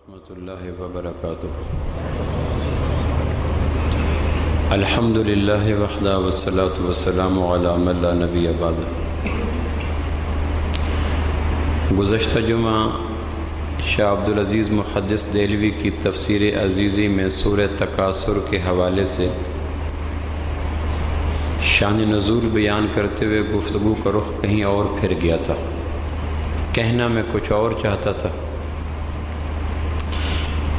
ورحمۃ اللہ وبرکاتہ۔ الحمدللہ وحدہ والصلاۃ والسلام علی من لا نبی بعد۔ گزشتہ جمعہ شاہ عبدالعزیز محدث دہلوی کی تفسیر عزیزی میں سورہ تکاثر کے حوالے سے شان نزول بیان کرتے ہوئے گفتگو کا رخ کہیں اور پھر گیا تھا، کہنا میں کچھ اور چاہتا تھا،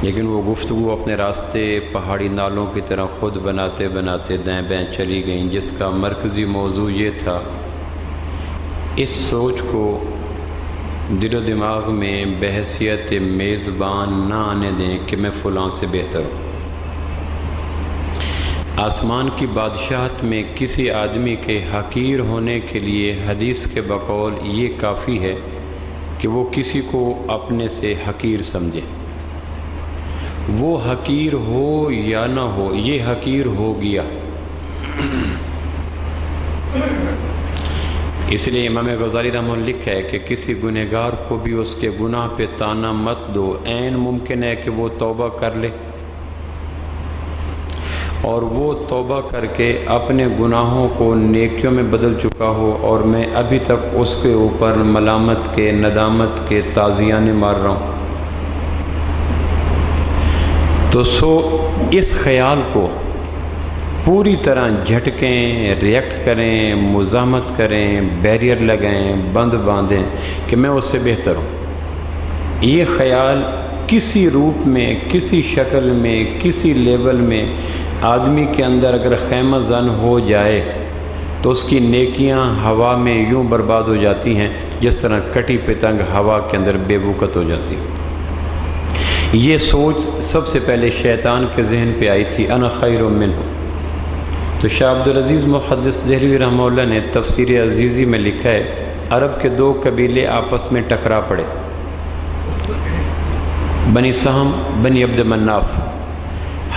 لیکن وہ گفتگو اپنے راستے پہاڑی نالوں کی طرح خود بناتے بناتے دائیں بائیں چلی گئیں، جس کا مرکزی موضوع یہ تھا اس سوچ کو دل و دماغ میں بحیثیت میزبان نہ آنے دیں کہ میں فلاں سے بہتر ہوں۔ آسمان کی بادشاہت میں کسی آدمی کے حقیر ہونے کے لیے حدیث کے بقول یہ کافی ہے کہ وہ کسی کو اپنے سے حقیر سمجھے، وہ حقیر ہو یا نہ ہو، یہ حقیر ہو گیا۔ اس لیے امام غزالی رحمہ اللہ لکھا ہے کہ کسی گنہگار کو بھی اس کے گناہ پہ تانا مت دو، عین ممکن ہے کہ وہ توبہ کر لے اور وہ توبہ کر کے اپنے گناہوں کو نیکیوں میں بدل چکا ہو، اور میں ابھی تک اس کے اوپر ملامت کے، ندامت کے تازیانے مار رہا ہوں۔ تو اس خیال کو پوری طرح جھٹکیں، ریئیکٹ کریں، مزاحمت کریں، بیریئر لگائیں، بند باندھیں کہ میں اس سے بہتر ہوں۔ یہ خیال کسی روپ میں، کسی شکل میں، کسی لیول میں آدمی کے اندر اگر خیمہ زن ہو جائے تو اس کی نیکیاں ہوا میں یوں برباد ہو جاتی ہیں جس طرح کٹی پتنگ ہوا کے اندر بے بوقت ہو جاتی ہے۔ یہ سوچ سب سے پہلے شیطان کے ذہن پہ آئی تھی، انا خیر منہ۔ تو شاہ عبدالعزیز محدث دہلوی رحمہ اللہ نے تفسیر عزیزی میں لکھا ہے، عرب کے دو قبیلے آپس میں ٹکرا پڑے، بنی سہم، بنی عبد مناف۔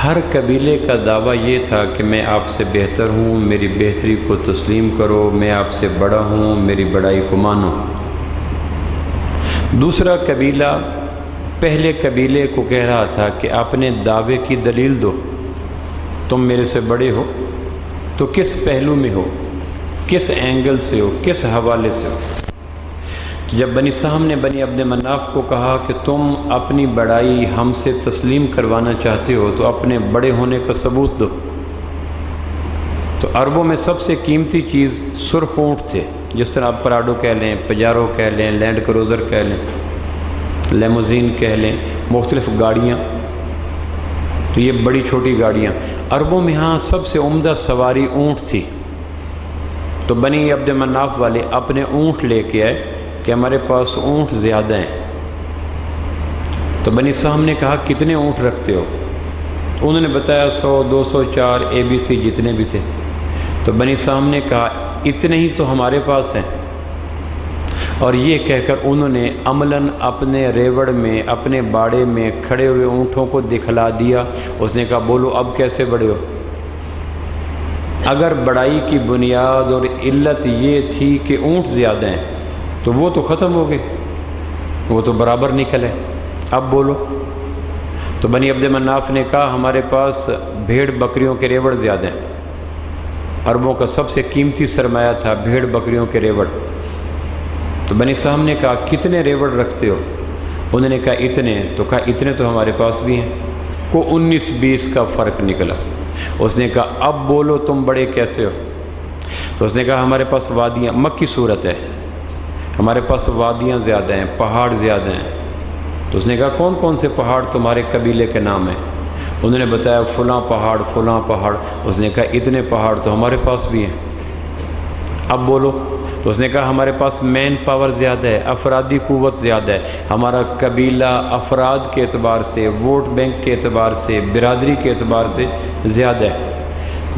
ہر قبیلے کا دعویٰ یہ تھا کہ میں آپ سے بہتر ہوں، میری بہتری کو تسلیم کرو، میں آپ سے بڑا ہوں، میری بڑائی کو مانو۔ دوسرا قبیلہ پہلے قبیلے کو کہہ رہا تھا کہ اپنے دعوے کی دلیل دو، تم میرے سے بڑے ہو تو کس پہلو میں ہو، کس اینگل سے ہو، کس حوالے سے ہو۔ تو جب بنی سہم نے بنی عبد مناف کو کہا کہ تم اپنی بڑائی ہم سے تسلیم کروانا چاہتے ہو تو اپنے بڑے ہونے کا ثبوت دو۔ تو عربوں میں سب سے قیمتی چیز سرخ اونٹ تھے، جس طرح آپ پراڈو کہہ لیں، پجارو کہہ لیں، لینڈ کروزر کہہ لیں، لیموزین کہہ لیں، مختلف گاڑیاں، تو یہ بڑی چھوٹی گاڑیاں۔ عربوں میں ہاں سب سے عمدہ سواری اونٹ تھی، تو بنی عبد مناف والے اپنے اونٹ لے کے آئے کہ ہمارے پاس اونٹ زیادہ ہیں۔ تو بنی سہم نے کہا کتنے اونٹ رکھتے ہو؟ انہوں نے بتایا 100، 200، 4 ABC جتنے بھی تھے۔ تو بنی سہم نے کہا اتنے ہی تو ہمارے پاس ہیں، اور یہ کہہ کر انہوں نے عملاً اپنے ریوڑ میں، اپنے باڑے میں کھڑے ہوئے اونٹوں کو دکھلا دیا۔ اس نے کہا بولو اب کیسے بڑے ہو؟ اگر بڑائی کی بنیاد اور علت یہ تھی کہ اونٹ زیادہ ہیں تو وہ تو ختم ہو گئے، وہ تو برابر نکلے، اب بولو۔ تو بنی عبد مناف نے کہا ہمارے پاس بھیڑ بکریوں کے ریوڑ زیادہ ہیں۔ عربوں کا سب سے قیمتی سرمایہ تھا بھیڑ بکریوں کے ریوڑ۔ تو بنی سہم نے کہا کتنے ریوڑ رکھتے ہو؟ انہوں نے کہا اتنے۔ تو کہا اتنے تو ہمارے پاس بھی ہیں۔ کو 19-20 کا فرق نکلا۔ اس نے کہا اب بولو تم بڑے کیسے ہو؟ تو اس نے کہا ہمارے پاس وادیاں، مکی صورت ہے، ہمارے پاس وادیاں زیادہ ہیں، پہاڑ زیادہ ہیں۔ تو اس نے کہا کون کون سے پہاڑ تمہارے قبیلے کے نام ہیں؟ انہوں نے بتایا فلاں پہاڑ، فلاں پہاڑ۔ اس نے کہا اتنے پہاڑ تو ہمارے پاس بھی ہیں، اب بولو۔ تو اس نے کہا ہمارے پاس مین پاور زیادہ ہے، افرادی قوت زیادہ ہے، ہمارا قبیلہ افراد کے اعتبار سے، ووٹ بینک کے اعتبار سے، برادری کے اعتبار سے زیادہ ہے۔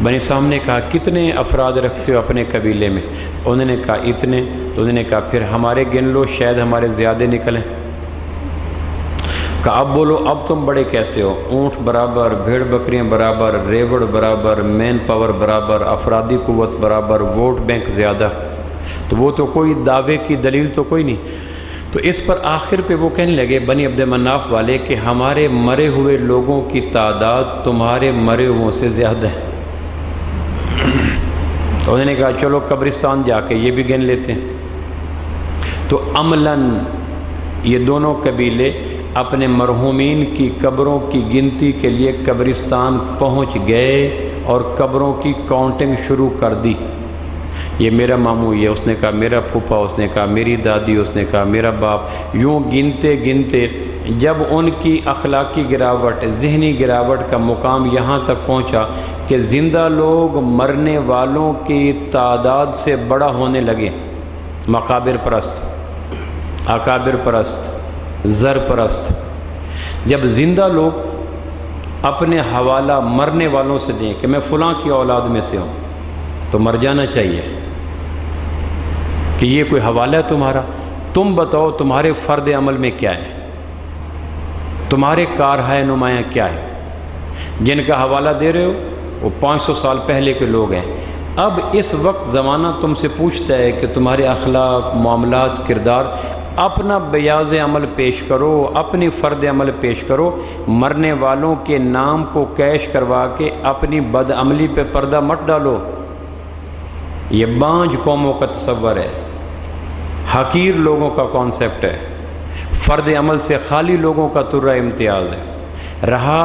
بنی سہم نے کہا کتنے افراد رکھتے ہو اپنے قبیلے میں؟ انہوں نے کہا اتنے۔ تو انہوں نے کہا پھر ہمارے گن لو، شاید ہمارے زیادہ نکلیں۔ کہا اب بولو اب تم بڑے کیسے ہو؟ اونٹ برابر، بھیڑ بکریاں برابر، ریوڑ برابر، مین پاور برابر، افرادی قوت برابر، ووٹ بینک زیادہ، تو وہ تو کوئی دعوے کی دلیل تو کوئی نہیں۔ تو اس پر آخر پہ وہ کہنے لگے بنی عبد مناف والے کہ ہمارے مرے ہوئے لوگوں کی تعداد تمہارے مرے ہوئوں سے زیادہ ہے۔ تو انہوں نے کہا چلو قبرستان جا کے یہ بھی گن لیتے ہیں۔ تو عملاً یہ دونوں قبیلے اپنے مرحومین کی قبروں کی گنتی کے لیے قبرستان پہنچ گئے اور قبروں کی کاؤنٹنگ شروع کر دی۔ یہ میرا ماموں، یہ اس نے کہا میرا پھوپھا، اس نے کہا میری دادی، اس نے کہا میرا باپ، یوں گنتے گنتے جب ان کی اخلاقی گراوٹ، ذہنی گراوٹ کا مقام یہاں تک پہنچا کہ زندہ لوگ مرنے والوں کی تعداد سے بڑا ہونے لگے۔ مقابر پرست، اکابر پرست، زر پرست، جب زندہ لوگ اپنے حوالہ مرنے والوں سے دیں کہ میں فلاں کی اولاد میں سے ہوں، تو مر جانا چاہیے کہ یہ کوئی حوالہ ہے تمہارا؟ تم بتاؤ تمہارے فرد عمل میں کیا ہے، تمہارے کارہائے نمایاں کیا ہے؟ جن کا حوالہ دے رہے ہو وہ 500 سال پہلے کے لوگ ہیں۔ اب اس وقت زمانہ تم سے پوچھتا ہے کہ تمہارے اخلاق، معاملات، کردار، اپنا بیاض عمل پیش کرو، اپنی فرد عمل پیش کرو۔ مرنے والوں کے نام کو کیش کروا کے اپنی بد عملی پہ پردہ مت ڈالو۔ یہ بانج قوموں کا تصور ہے، حقیر لوگوں کا کانسیپٹ ہے، فرد عمل سے خالی لوگوں کا ترہ امتیاز ہے۔ رہا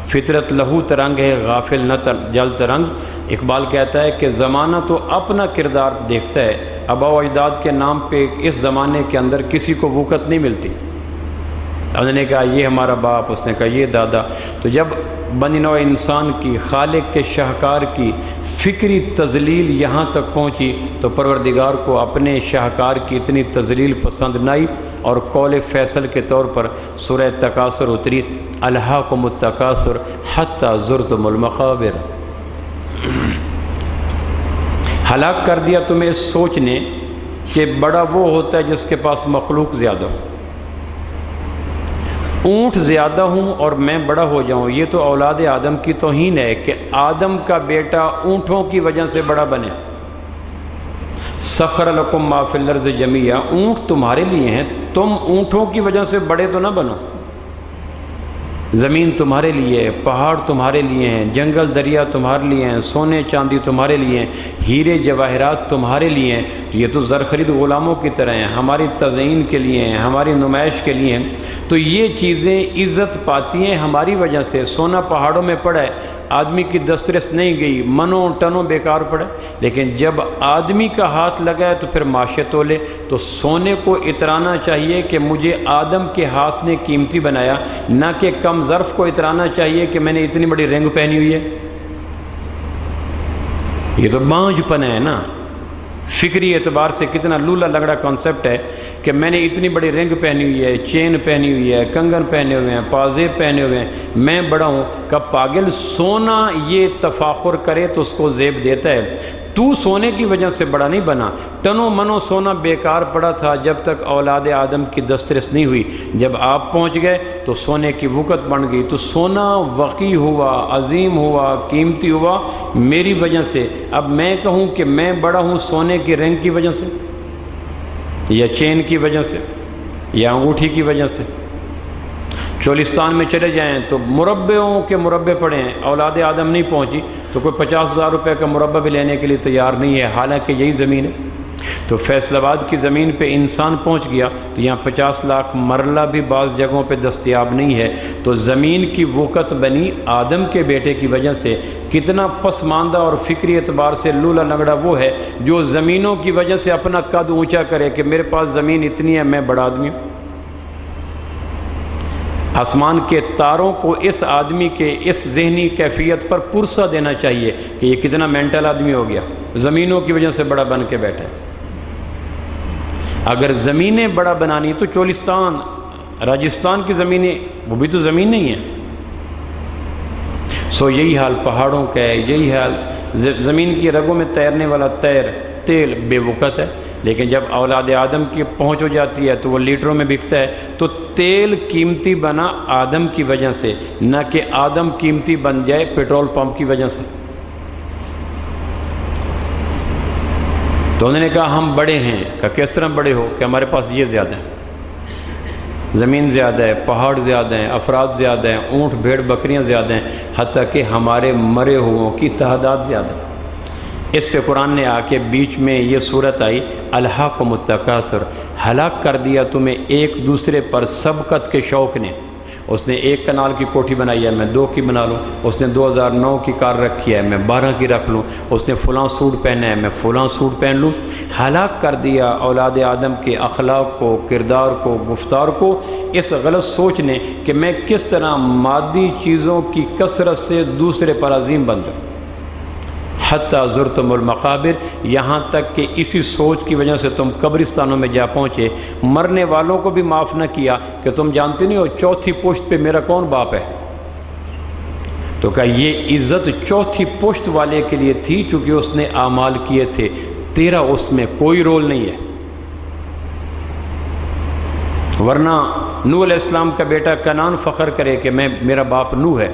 فطرت لہو ترنگ ہے، غافل نہ جل ترنگ۔ اقبال کہتا ہے کہ زمانہ تو اپنا کردار دیکھتا ہے، آباء و اجداد کے نام پہ اس زمانے کے اندر کسی کو وقت نہیں ملتی۔ انہوں نے کہا یہ ہمارا باپ، اس نے کہا یہ دادا۔ تو جب بنی نوع انسان کی، خالق کے شاہکار کی فکری تذلیل یہاں تک پہنچی تو پروردگار کو اپنے شاہکار کی اتنی تذلیل پسند نہ آئی، اور قول فیصل کے طور پر سورہ تکاثر اتری، الہاکم التکاثر حتی زرتم المقابر۔ ہلاک کر دیا تمہیں سوچ نے کہ بڑا وہ ہوتا ہے جس کے پاس مخلوق زیادہ ہو۔ اونٹ زیادہ ہوں اور میں بڑا ہو جاؤں، یہ تو اولاد آدم کی توہین ہے کہ آدم کا بیٹا اونٹوں کی وجہ سے بڑا بنے۔ سخر لکم ما فی الارض جمیعا، اونٹ تمہارے لیے ہیں، تم اونٹوں کی وجہ سے بڑے تو نہ بنو۔ زمین تمہارے لیے ہے، پہاڑ تمہارے لیے ہیں، جنگل دریا تمہارے لیے ہیں، سونے چاندی تمہارے لیے ہیں، ہیرے جواہرات تمہارے لیے ہیں۔ تو یہ تو زر خرید غلاموں کی طرح ہیں، ہماری تزئین کے لیے ہیں، ہماری نمائش کے لیے ہیں۔ تو یہ چیزیں عزت پاتی ہیں ہماری وجہ سے۔ سونا پہاڑوں میں پڑا ہے، آدمی کی دسترس نہیں گئی، منوں ٹنوں بیکار پڑے، لیکن جب آدمی کا ہاتھ لگا ہے تو پھر ماشے تولے۔ تو سونے کو اترانا چاہیے کہ مجھے آدم کے ہاتھ نے قیمتی بنایا، نہ کہ کم ظرف کو اترانا چاہیے کہ میں نے اتنی بڑی رنگ پہنی ہوئی ہے۔ یہ تو بانج پن ہے نا، فکری اعتبار سے کتنا لولا لنگڑا کانسیپٹ ہے کہ میں نے اتنی بڑی رنگ پہنی ہوئی ہے، چین پہنی ہوئی ہے، کنگن پہنے ہوئے ہیں، پازیب پہنے ہوئے ہیں، میں بڑا ہوں۔ کا پاگل سونا یہ تفاخر کرے تو اس کو زیب دیتا ہے، تو سونے کی وجہ سے بڑا نہیں بنا۔ ٹنوں منوں سونا بیکار پڑا تھا جب تک اولاد آدم کی دسترس نہیں ہوئی، جب آپ پہنچ گئے تو سونے کی وقت بن گئی۔ تو سونا وقی ہوا، عظیم ہوا، قیمتی ہوا میری وجہ سے۔ اب میں کہوں کہ میں بڑا ہوں سونے کی رنگ کی وجہ سے، یا چین کی وجہ سے، یا انگوٹھی کی وجہ سے۔ چولستان میں چلے جائیں تو مربعوں کے مربع پڑے ہیں، اولاد آدم نہیں پہنچی تو کوئی 50,000 روپے کا مربع بھی لینے کے لیے تیار نہیں ہے، حالانکہ یہی زمین ہے۔ تو فیصل آباد کی زمین پہ انسان پہنچ گیا تو یہاں 50 لاکھ مرلہ بھی بعض جگہوں پہ دستیاب نہیں ہے۔ تو زمین کی وقت بنی آدم کے بیٹے کی وجہ سے۔ کتنا پسماندہ اور فکری اعتبار سے لولا لنگڑا وہ ہے جو زمینوں کی وجہ سے اپنا قد اونچا کرے کہ میرے پاس زمین اتنی ہے، میں بڑا آدمی ہوں۔ آسمان کے تاروں کو اس آدمی کے اس ذہنی کیفیت پر پرسہ دینا چاہیے کہ یہ کتنا مینٹل آدمی ہو گیا، زمینوں کی وجہ سے بڑا بن کے بیٹھا ہے۔ اگر زمینیں بڑا بنانی تو چولستان، راجستھان کی زمینیں وہ بھی تو زمین نہیں ہیں۔ سو یہی حال پہاڑوں کا ہے، یہی حال زمین کی رگوں میں تیرنے والا تیل بے وقت ہے، لیکن جب اولاد آدم کی پہنچ ہو جاتی ہے تو وہ لیٹروں میں بکتا ہے۔ تو تیل قیمتی بنا آدم کی وجہ سے، نہ کہ آدم قیمتی بن جائے پیٹرول پمپ کی وجہ سے۔ تو انہوں نے کہا ہم بڑے ہیں۔ کہا کس طرح بڑے ہو؟ کہ ہمارے پاس یہ زیادہ ہیں۔ زمین زیادہ ہے، پہاڑ زیادہ ہیں، افراد زیادہ ہیں، اونٹ بھیڑ بکریاں زیادہ ہیں، حتیٰ کہ ہمارے مرے ہوئوں کی تعداد زیادہ ہے۔ اس پہ قرآن نے آ کے بیچ میں یہ صورت آئی، الہاکم التکاثر، ہلاک کر دیا تمہیں ایک دوسرے پر سبقت کے شوق نے۔ اس نے 1 کنال کی کوٹھی بنائی ہے، میں 2 کی بنا لوں، اس نے 2009 کی کار رکھی ہے، میں 12 کی رکھ لوں، اس نے فلاں سوٹ پہنا ہے، میں فلاں سوٹ پہن لوں۔ ہلاک کر دیا اولاد آدم کے اخلاق کو، کردار کو، گفتار کو، اس غلط سوچ نے کہ میں کس طرح مادی چیزوں کی کثرت سے دوسرے پر عظیم بن جاؤں۔ حتیٰ زرتم المقابر، یہاں تک کہ اسی سوچ کی وجہ سے تم قبرستانوں میں جا پہنچے، مرنے والوں کو بھی معاف نہ کیا کہ تم جانتے نہیں ہو 4تھی پشت پہ میرا کون باپ ہے۔ تو کہا یہ عزت 4تھی پشت والے کے لیے تھی چونکہ اس نے اعمال کیے تھے، تیرا اس میں کوئی رول نہیں ہے۔ ورنہ نوح علیہ السلام کا بیٹا کنعان فخر کرے کہ میرا باپ نوح ہے،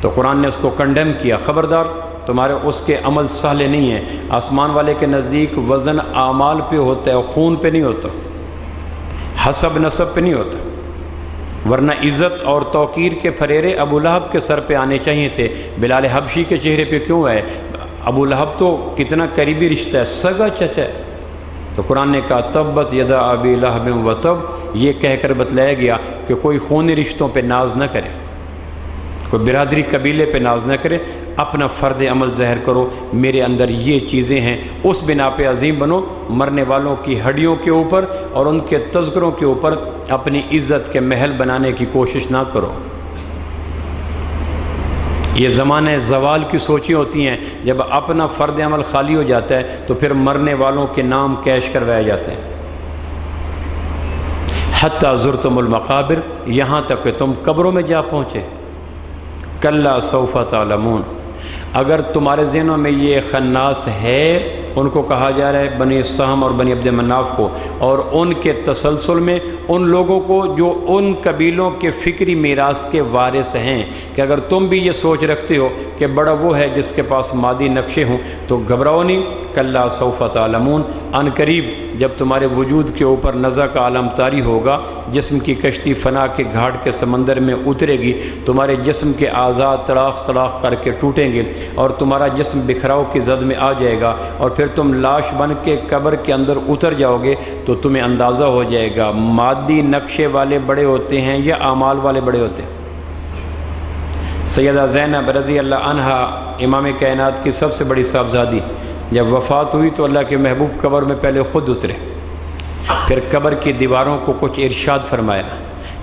تو قرآن نے اس کو کنڈیم کیا، خبردار تمہارے اس کے عمل صالح نہیں ہیں۔ آسمان والے کے نزدیک وزن اعمال پہ ہوتا ہے، خون پہ نہیں ہوتا، حسب نسب پہ نہیں ہوتا۔ ورنہ عزت اور توقیر کے پھریرے ابو لہب کے سر پہ آنے چاہیے تھے، بلال حبشی کے چہرے پہ کیوں ہے؟ ابو لہب تو کتنا قریبی رشتہ ہے، سگا چچا ہے۔ تو قرآن نے کہا تبت یدا ابی لہب وتب، یہ کہہ کر بتلایا گیا کہ کوئی خونی رشتوں پہ ناز نہ کرے، کوئی برادری قبیلے پہ ناز نہ کرے، اپنا فرد عمل ظاہر کرو، میرے اندر یہ چیزیں ہیں، اس بنا پہ عظیم بنو۔ مرنے والوں کی ہڈیوں کے اوپر اور ان کے تذکروں کے اوپر اپنی عزت کے محل بنانے کی کوشش نہ کرو۔ یہ زمانے زوال کی سوچیں ہوتی ہیں، جب اپنا فرد عمل خالی ہو جاتا ہے تو پھر مرنے والوں کے نام کیش کروائے جاتے ہیں۔ حتیٰ زرتم المقابر، یہاں تک کہ تم قبروں میں جا پہنچے۔ کلا سوف تعلمون، اگر تمہارے ذہنوں میں یہ خناس ہے، ان کو کہا جا رہا ہے بنی سہم اور بنی عبد مناف کو، اور ان کے تسلسل میں ان لوگوں کو جو ان قبیلوں کے فکری میراث کے وارث ہیں، کہ اگر تم بھی یہ سوچ رکھتے ہو کہ بڑا وہ ہے جس کے پاس مادی نقشے ہوں تو گھبراؤ نہیں۔ کلا سوف تعلمون، ان قریب جب تمہارے وجود کے اوپر نزع کا عالم طاری ہوگا، جسم کی کشتی فنا کے گھاٹ کے سمندر میں اترے گی، تمہارے جسم کے اعضاء تڑاخ تڑاخ کر کے ٹوٹیں گے اور تمہارا جسم بکھراؤ کی زد میں آ جائے گا، اور پھر تم لاش بن کے قبر کے اندر اتر جاؤ گے تو تمہیں اندازہ ہو جائے گا مادی نقشے والے بڑے ہوتے ہیں یا اعمال والے بڑے ہوتے ہیں۔ سیدہ زینب رضی اللہ عنہا، امام کائنات کی سب سے بڑی صاحبزادی، جب وفات ہوئی تو اللہ کے محبوب قبر میں پہلے خود اترے، پھر قبر کی دیواروں کو کچھ ارشاد فرمایا،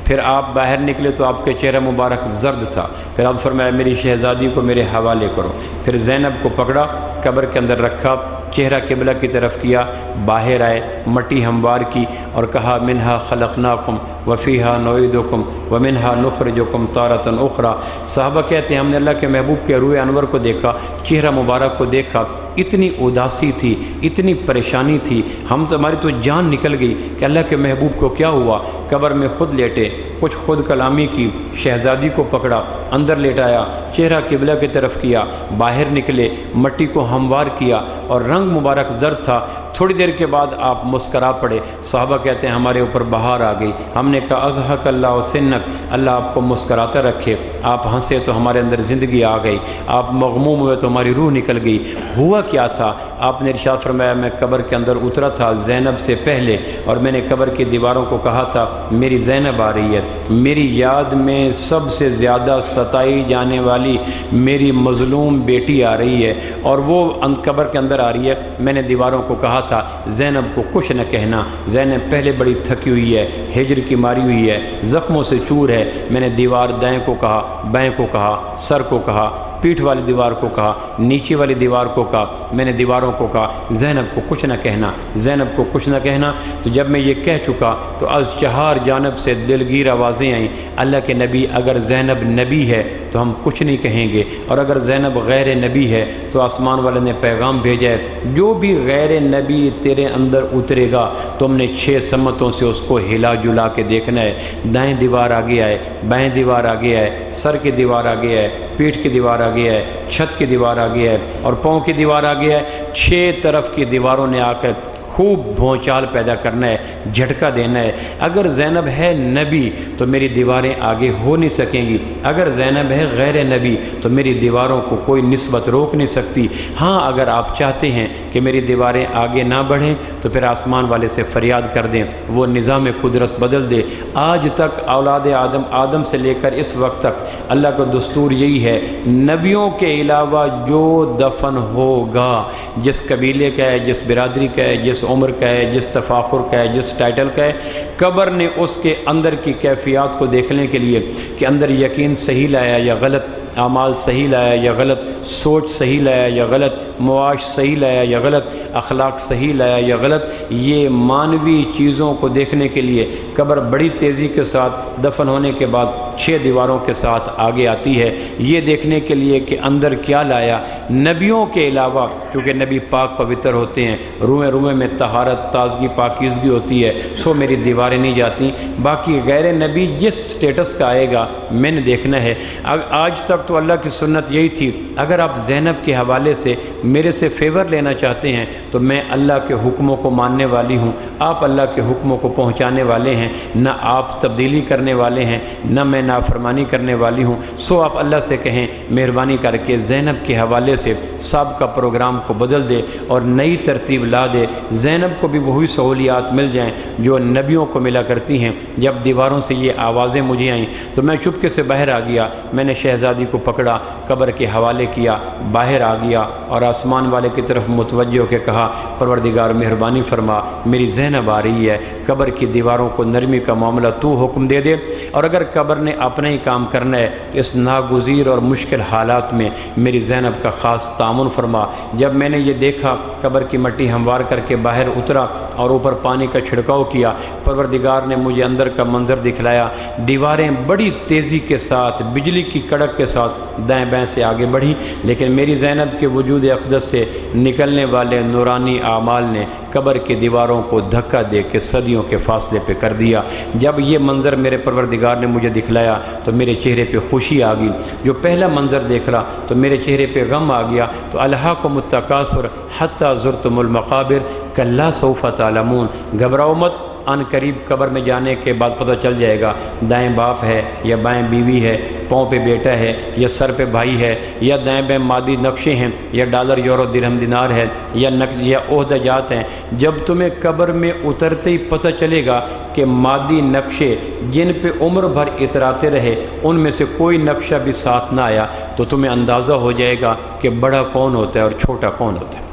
پھر آپ باہر نکلے تو آپ کے چہرہ مبارک زرد تھا، پھر آپ فرمایا میری شہزادی کو میرے حوالے کرو، پھر زینب کو پکڑا، قبر کے اندر رکھا، چہرہ قبلہ کی طرف کیا، باہر آئے، مٹی ہموار کی اور کہا منہا خلقناکم وفیہا نعیدکم ومنہا نخرجکم تارۃ اخری۔ صحابہ کہتے ہیں ہم نے اللہ کے محبوب کے روح انور کو دیکھا، چہرہ مبارک کو دیکھا، اتنی اداسی تھی، اتنی پریشانی تھی، ہماری تو جان نکل گئی کہ اللہ کے محبوب کو کیا ہوا۔ قبر میں خود لیٹے، کچھ خود کلامی کی، شہزادی کو پکڑا، اندر لیٹایا، چہرہ قبلہ کی طرف کیا، باہر نکلے، مٹی کو ہموار کیا اور رنگ مبارک زرد تھا۔ تھوڑی دیر کے بعد آپ مسکرا پڑے۔ صحابہ کہتے ہیں ہمارے اوپر بہار آ گئی، ہم نے کہا اضحک اللہ سنک، اللہ آپ کو مسکراتا رکھے، آپ ہنسے تو ہمارے اندر زندگی آ گئی، آپ مغموم ہوئے تو ہماری روح نکل گئی۔ ہوا کیا تھا؟ آپ نے ارشاد فرمایا میں قبر کے اندر اترا تھا زینب سے پہلے، اور میں نے قبر کی دیواروں کو کہا تھا میری زینب آ رہی ہے، میری یاد میں سب سے زیادہ ستائی جانے والی میری مظلوم بیٹی آ رہی ہے، اور وہ قبر کے اندر آ رہی ہے۔ میں نے دیواروں کو کہا تھا زینب کو کچھ نہ کہنا، زینب پہلے بڑی تھکی ہوئی ہے، ہجر کی ماری ہوئی ہے، زخموں سے چور ہے۔ میں نے دیوار دائیں کو کہا، بائیں کو کہا، سر کو کہا، پیٹھ والی دیوار کو کہا، نیچے والی دیوار کو کہا، میں نے دیواروں کو کہا زینب کو کچھ نہ کہنا، زینب کو کچھ نہ کہنا۔ تو جب میں یہ کہہ چکا تو از چہار جانب سے دلگیر آوازیں آئیں، اللہ کے نبی اگر زینب نبی ہے تو ہم کچھ نہیں کہیں گے، اور اگر زینب غیر نبی ہے تو آسمان والے نے پیغام بھیجا ہے جو بھی غیر نبی تیرے اندر اترے گا تو ہم نے 6 سمتوں سے اس کو ہلا جلا کے دیکھنا ہے۔ دائیں دیوار آگے آئے، بائیں دیوار آگے آئے، سر کی دیوار آگے آئے، پیٹھ کی دیوار آگے ہے، چھت کی دیوار آگے ہے، اور پاؤں کی دیوار آگے ہے۔ 6 طرف کی دیواروں نے آ کر خوب بھونچال پیدا کرنا ہے، جھٹکا دینا ہے۔ اگر زینب ہے نبی تو میری دیواریں آگے ہو نہیں سکیں گی، اگر زینب ہے غیر نبی تو میری دیواروں کو کوئی نسبت روک نہیں سکتی۔ ہاں اگر آپ چاہتے ہیں کہ میری دیواریں آگے نہ بڑھیں تو پھر آسمان والے سے فریاد کر دیں، وہ نظام قدرت بدل دے۔ آج تک اولاد آدم سے لے کر اس وقت تک اللہ کا دستور یہی ہے، نبیوں کے علاوہ جو دفن ہوگا، جس قبیلے کا ہے، جس برادری کا ہے، جس عمر کا ہے، جس تفاخر کا ہے، جس ٹائٹل کا ہے، قبر نے اس کے اندر کی کیفیات کو دیکھنے کے لیے کہ اندر یقین صحیح لایا یا غلط، اعمال صحیح لایا یا غلط، سوچ صحیح لایا یا غلط، معاش صحیح لایا یا غلط، اخلاق صحیح لایا یا غلط، یہ مانوی چیزوں کو دیکھنے کے لیے قبر بڑی تیزی کے ساتھ دفن ہونے کے بعد 6 دیواروں کے ساتھ آگے آتی ہے، یہ دیکھنے کے لیے کہ اندر کیا لایا۔ نبیوں کے علاوہ کیونکہ نبی پاک پوتر ہوتے ہیں، روئیں روئیں میں طہارت، تازگی، پاکیزگی ہوتی ہے، سو میری دیواریں نہیں جاتی۔ باقی غیر نبی جس سٹیٹس کا آئے گا میں نے دیکھنا ہے۔ آج تک تو اللہ کی سنت یہی تھی، اگر آپ زینب کے حوالے سے میرے سے فیور لینا چاہتے ہیں تو میں اللہ کے حکموں کو ماننے والی ہوں، آپ اللہ کے حکموں کو پہنچانے والے ہیں، نہ آپ تبدیلی کرنے والے ہیں، نہ میں نافرمانی کرنے والی ہوں۔ سو آپ اللہ سے کہیں مہربانی کر کے زینب کے حوالے سے سابقہ پروگرام کو بدل دے اور نئی ترتیب لا دے، زینب کو بھی وہی سہولیات مل جائیں جو نبیوں کو ملا کرتی ہیں۔ جب دیواروں سے یہ آوازیں مجھے آئیں تو میں چپکے سے باہر آ گیا، میں نے شہزادی کو پکڑا، قبر کے حوالے کیا، باہر آ گیا اور آسمان والے کی طرف متوجہ ہو کے کہا، پروردگار مہربانی فرما، میری زینب آ رہی ہے، قبر کی دیواروں کو نرمی کا معاملہ تو حکم دے دے، اور اگر قبر نے اپنا ہی کام کرنا ہے اس ناگزیر اور مشکل حالات میں میری زینب کا خاص تعاون فرما۔ جب میں نے یہ دیکھا، قبر کی مٹی ہموار کر کے باہر اترا اور اوپر پانی کا چھڑکاؤ کیا، پروردگار نے مجھے اندر کا منظر دکھلایا، دیواریں بڑی تیزی کے ساتھ بجلی کی کڑک کے ساتھ دائیں بائیں سے آگے بڑھی، لیکن میری زینب کے وجود اقدس سے نکلنے والے نورانی اعمال نے قبر کی دیواروں کو دھکا دے کے صدیوں کے فاصلے پہ کر دیا۔ جب یہ منظر میرے پروردگار نے مجھے دکھلایا تو میرے چہرے پہ خوشی آ گئی، جو پہلا منظر دیکھ رہا تو میرے چہرے پہ غم آ گیا۔ تو الہاکم التکاثر حتی زرتم المقابر کلا سوف تعلمون، گھبراؤ مت، ان قریب قبر میں جانے کے بعد پتہ چل جائے گا دائیں باپ ہے یا بائیں بیوی ہے، پاؤں پہ بیٹا ہے یا سر پہ بھائی ہے، یا دائیں بائیں مادی نقشے ہیں یا ڈالر یورو درہم دینار ہے یا عہدہ جات ہیں۔ جب تمہیں قبر میں اترتے ہی پتہ چلے گا کہ مادی نقشے جن پہ عمر بھر اتراتے رہے ان میں سے کوئی نقشہ بھی ساتھ نہ آیا تو تمہیں اندازہ ہو جائے گا کہ بڑا کون ہوتا ہے اور چھوٹا کون ہوتا ہے۔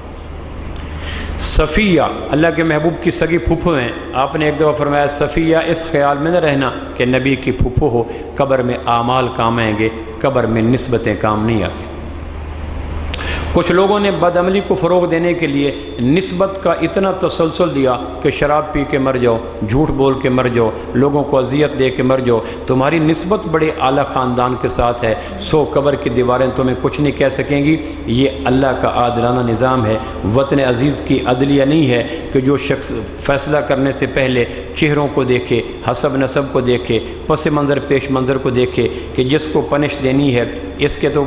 صفیہ اللہ کے محبوب کی سگی پھوپھو ہیں، آپ نے ایک دفعہ فرمایا صفیہ اس خیال میں نہ رہنا کہ نبی کی پھوپھو ہو، قبر میں اعمال کام آئیں گے، قبر میں نسبتیں کام نہیں آتی۔ کچھ لوگوں نے بدعملی کو فروغ دینے کے لیے نسبت کا اتنا تسلسل دیا کہ شراب پی کے مر جاؤ، جھوٹ بول کے مر جاؤ، لوگوں کو اذیت دے کے مر جاؤ، تمہاری نسبت بڑے اعلیٰ خاندان کے ساتھ ہے، سو قبر کی دیواریں تمہیں کچھ نہیں کہہ سکیں گی۔ یہ اللہ کا عادلانہ نظام ہے، وطن عزیز کی عدلیہ نہیں ہے کہ جو شخص فیصلہ کرنے سے پہلے چہروں کو دیکھے، حسب نسب کو دیکھے، پس منظر پیش منظر کو دیکھے کہ جس کو پنش دینی ہے، اس کے تو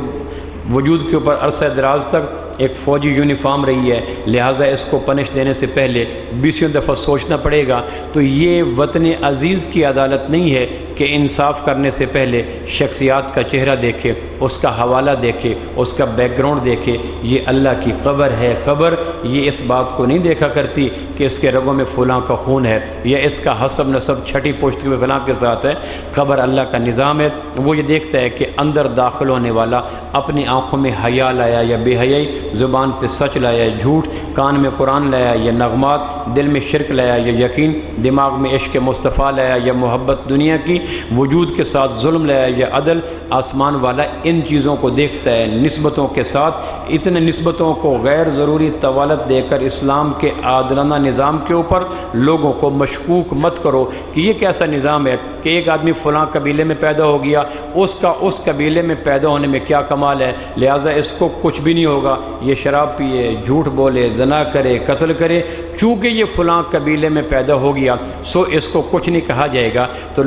وجود کے اوپر عرصہ دراز تک ایک فوجی یونیفارم رہی ہے، لہٰذا اس کو پنش دینے سے پہلے 20 دفعہ سوچنا پڑے گا۔ تو یہ وطن عزیز کی عدالت نہیں ہے کہ انصاف کرنے سے پہلے شخصیات کا چہرہ دیکھے، اس کا حوالہ دیکھے، اس کا بیک گراؤنڈ دیکھے۔ یہ اللہ کی قبر ہے، قبر یہ اس بات کو نہیں دیکھا کرتی کہ اس کے رگوں میں فلاں کا خون ہے یا اس کا حسب نسب چھٹی پشت میں فلاں کے ساتھ ہے۔ قبر اللہ کا نظام ہے، وہ یہ دیکھتا ہے کہ اندر داخل ہونے والا اپنی آنکھوں میں حیا لایا یا بے حیائی، زبان پہ سچ لایا یا جھوٹ، کان میں قرآن لایا یا نغمات، دل میں شرک لایا یا یقین، دماغ میں عشق مصطفیٰ لایا یا محبت دنیا کی، وجود کے ساتھ ظلم لایا یا عدل۔ آسمان والا ان چیزوں کو دیکھتا ہے نسبتوں کے ساتھ۔ اتنے نسبتوں کو غیر ضروری طوالت دے کر اسلام کے عادلانہ نظام کے اوپر لوگوں کو مشکوک مت کرو کہ یہ کیسا نظام ہے کہ ایک آدمی فلاں قبیلے میں پیدا ہو گیا، اس کا اس قبیلے میں پیدا ہونے میں کیا کمال ہے، لہٰذا اس کو کچھ بھی نہیں ہوگا، یہ شراب پیے، جھوٹ بولے، زنا کرے، قتل کرے، چونکہ یہ فلاں قبیلے میں پیدا ہو گیا سو اس کو کچھ نہیں کہا جائے گا۔ تو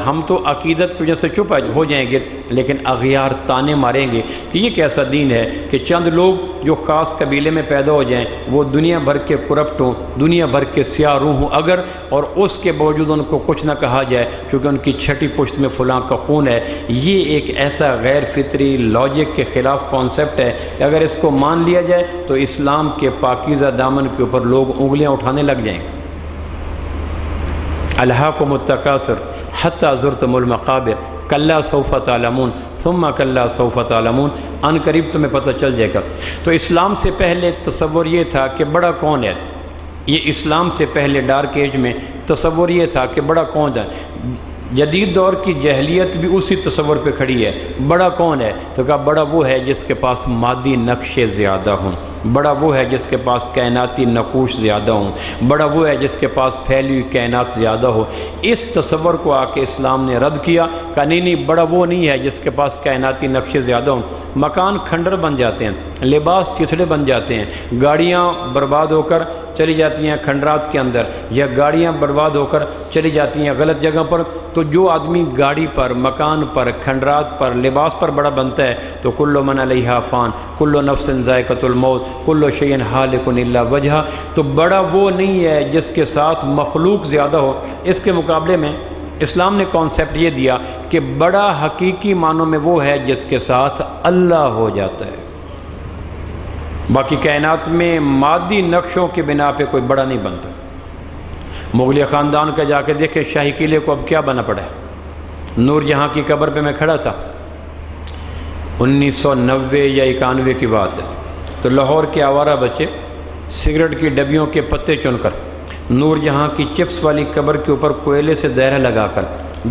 ہم تو عقیدت کی وجہ سے چپ ہو جائیں گے، لیکن اغیار تانے ماریں گے کہ یہ کیسا دین ہے کہ چند لوگ جو خاص قبیلے میں پیدا ہو جائیں وہ دنیا بھر کے کرپٹ ہوں، دنیا بھر کے سیاہ روح ہوں اگر، اور اس کے باوجود ان کو کچھ نہ کہا جائے کیونکہ ان کی چھٹی پشت میں فلاں کا خون ہے۔ یہ ایک ایسا غیر فطری لاجک کے خلاف کانسیپٹ ہے کہ اگر اس کو مان لیا جائے تو اسلام کے پاکیزہ دامن کے اوپر لوگ انگلیاں اٹھانے لگ جائیں گے۔ الہاکم التکاثر حتی زرتم المقابر کلا سوف تعلمون ثم کلا سوف تعلمون، ان قریب تمہیں پتہ چل جائے گا۔ تو اسلام سے پہلے تصور یہ تھا کہ بڑا کون ہے، یہ اسلام سے پہلے ڈارک ایج میں تصور یہ تھا کہ بڑا کون ہے۔ جدید دور کی جہلیت بھی اسی تصور پہ کھڑی ہے، بڑا کون ہے؟ تو کہا بڑا وہ ہے جس کے پاس مادی نقشے زیادہ ہوں، بڑا وہ ہے جس کے پاس کائناتی نقوش زیادہ ہوں، بڑا وہ ہے جس کے پاس پھیلی ہوئی کائنات زیادہ ہو۔ اس تصور کو آ کے اسلام نے رد کیا، کہا نہیں بڑا وہ نہیں ہے جس کے پاس کائناتی نقشے زیادہ ہوں۔ مکان کھنڈر بن جاتے ہیں، لباس چتھڑے بن جاتے ہیں، گاڑیاں برباد ہو کر چلی جاتی ہیں کھنڈرات کے اندر، یا گاڑیاں برباد ہو کر چلی جاتی ہیں غلط جگہ پر۔ تو جو آدمی گاڑی پر، مکان پر، کھنڈرات پر، لباس پر بڑا بنتا ہے تو کل من علیہا فان، کل نفس ذائقۃ الموت، کل شیء ہالک الا وجہہ، تو بڑا وہ نہیں ہے جس کے ساتھ مخلوق زیادہ ہو۔ اس کے مقابلے میں اسلام نے کانسیپٹ یہ دیا کہ بڑا حقیقی معنوں میں وہ ہے جس کے ساتھ اللہ ہو جاتا ہے۔ باقی کائنات میں مادی نقشوں کی بنا پہ کوئی بڑا نہیں بنتا۔ مغلیہ خاندان کا جا کے دیکھے شاہی قلعے کو اب کیا بنا پڑا ہے۔ نور جہاں کی قبر پہ میں کھڑا تھا، 1990 یا 91 کی بات ہے، تو لاہور کے آوارہ بچے سگریٹ کی ڈبیوں کے پتے چن کر نور جہاں کی چپس والی قبر کے اوپر کوئلے سے دائرہ لگا کر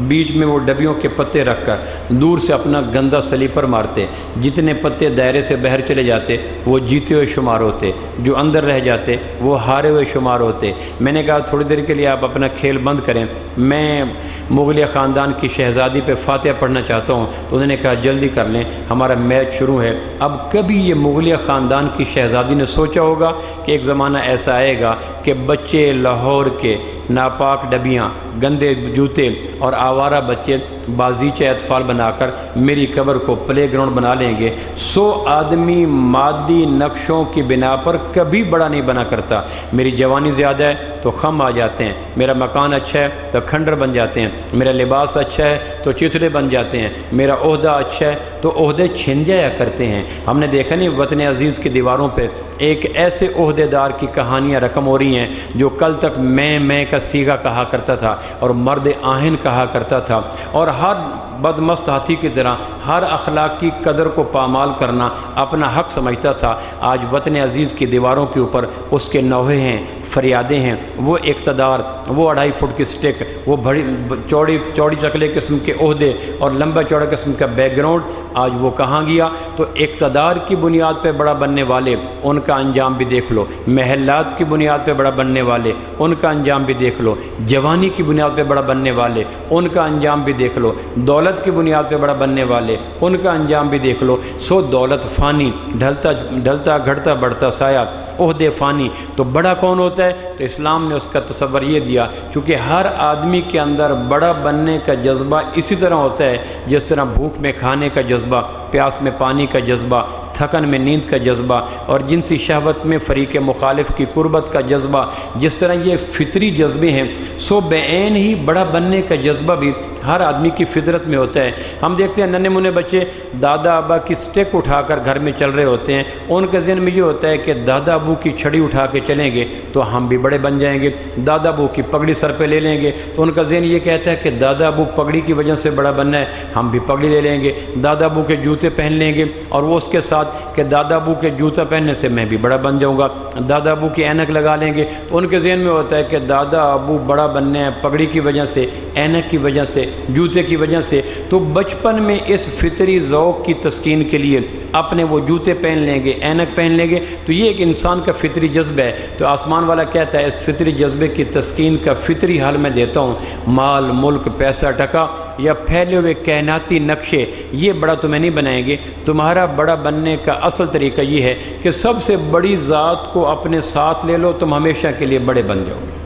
بیچ میں وہ ڈبیوں کے پتے رکھ کر دور سے اپنا گندا سلیپر مارتے، جتنے پتے دائرے سے باہر چلے جاتے وہ جیتے ہوئے شمار ہوتے، جو اندر رہ جاتے وہ ہارے ہوئے شمار ہوتے۔ میں نے کہا تھوڑی دیر کے لیے آپ اپنا کھیل بند کریں، میں مغلیہ خاندان کی شہزادی پہ فاتحہ پڑھنا چاہتا ہوں۔ تو انہوں نے کہا جلدی کر لیں ہمارا میچ شروع ہے۔ اب کبھی یہ مغلیہ خاندان کی شہزادی نے سوچا ہوگا کہ ایک زمانہ ایسا آئے گا کہ بچے لاہور کے ناپاک ڈبیاں، گندے جوتے اور آوارہ بچے بازیچے اطفال بنا کر میری قبر کو پلے گراؤنڈ بنا لیں گے۔ 100 آدمی مادی نقشوں کی بنا پر کبھی بڑا نہیں بنا کرتا۔ میری جوانی زیادہ ہے تو خم آ جاتے ہیں، میرا مکان اچھا ہے تو کھنڈر بن جاتے ہیں، میرا لباس اچھا ہے تو چتھڑے بن جاتے ہیں، میرا عہدہ اچھا ہے تو عہدے چھن جایا کرتے ہیں۔ ہم نے دیکھا نہیں وطن عزیز کی دیواروں پہ ایک ایسے عہدے دار کی کہانیاں رقم ہو رہی ہیں جو کل تک میں کا سیگا کہا کرتا تھا اور مرد آہن کہا کرتا تھا، اور ہر بدمست ہاتھی کی طرح ہر اخلاقی قدر کو پامال کرنا اپنا حق سمجھتا تھا۔ آج وطن عزیز کی دیواروں کے اوپر اس کے نوحے ہیں، فریادیں ہیں، وہ اقتدار، وہ 2.5 فٹ کی سٹک، وہ بڑی چوڑی چکلے قسم کے عہدے اور لمبا چوڑا قسم کا بیک گراؤنڈ، آج وہ کہاں گیا؟ تو اقتدار کی بنیاد پہ بڑا بننے والے ان کا انجام بھی دیکھ لو، محلات کی بنیاد پہ بڑا بننے والے ان کا انجام بھی دیکھ لو، جوانی کی بنیاد پہ بڑا بننے والے ان کا انجام بھی دیکھ لو، دولت کی بنیاد پہ بڑا بننے والے ان کا انجام بھی دیکھ لو۔ سو دولت فانی، ڈھلتا گھٹتا بڑھتا سایہ، عہدے فانی، تو بڑا کون ہوتا ہے؟ تو اسلام نے اس کا تصور یہ دیا کیونکہ ہر آدمی کے اندر بڑا بننے کا جذبہ اسی طرح ہوتا ہے جس طرح بھوک میں کھانے کا جذبہ، پیاس میں پانی کا جذبہ، تھکن میں نیند کا جذبہ اور جنسی شہوت میں فریق مخالف کی قربت کا جذبہ، جس طرح یہ فطری جذبے ہیں، سو بعین ہی بڑا بننے کا جذبہ بھی ہر آدمی کی فطرت میں ہوتا ہے۔ ہم دیکھتے ہیں ننھے منے بچے دادا ابا کی سٹک اٹھا کر گھر میں چل رہے ہوتے ہیں، ان کے ذہن میں یہ ہوتا ہے کہ دادا ابو کی چھڑی اٹھا کے چلیں گے تو ہم بھی بڑے بن جائیں گے، دادا ابو کی پگڑی سر پہ لے لیں گے تو ان کا ذہن یہ کہتا ہے کہ دادا ابو پگڑی کی وجہ سے بڑا بننا ہے، ہم بھی پگڑی لے لیں گے، دادا ابو کے جوتے پہن لیں گے اور وہ اس کے ساتھ کہ دادا ابو کے جوتا پہننے سے میں بھی بڑا بن جاؤں گا، دادا ابو کی اینک لگا لیں گے تو ان کے ذہن میں ہوتا ہے کہ دادا ابو بڑا بننے ہیں پگڑی کی وجہ سے، اینک کی وجہ سے، جوتے کی وجہ سے۔ تو بچپن میں اس فطری ذوق کی تسکین کے لیے اپنے وہ جوتے پہن لیں گے، اینک پہن لیں گے، تو یہ ایک انسان کا فطری جذبہ ہے۔ تو آسمان والا کہتا ہے اس فطری جذبے کی تسکین کا فطری حل میں دیتا ہوں، مال ملک پیسہ ٹکا یا پھیلے ہوئے کائناتی نقشے یہ بڑا تمہیں نہیں بنائیں گے۔ تمہارا بڑا بننے کا اصل طریقہ یہ ہے کہ سب سے بڑی ذات کو اپنے ساتھ لے لو، تم ہمیشہ کے لیے بڑے بن جاؤ گے۔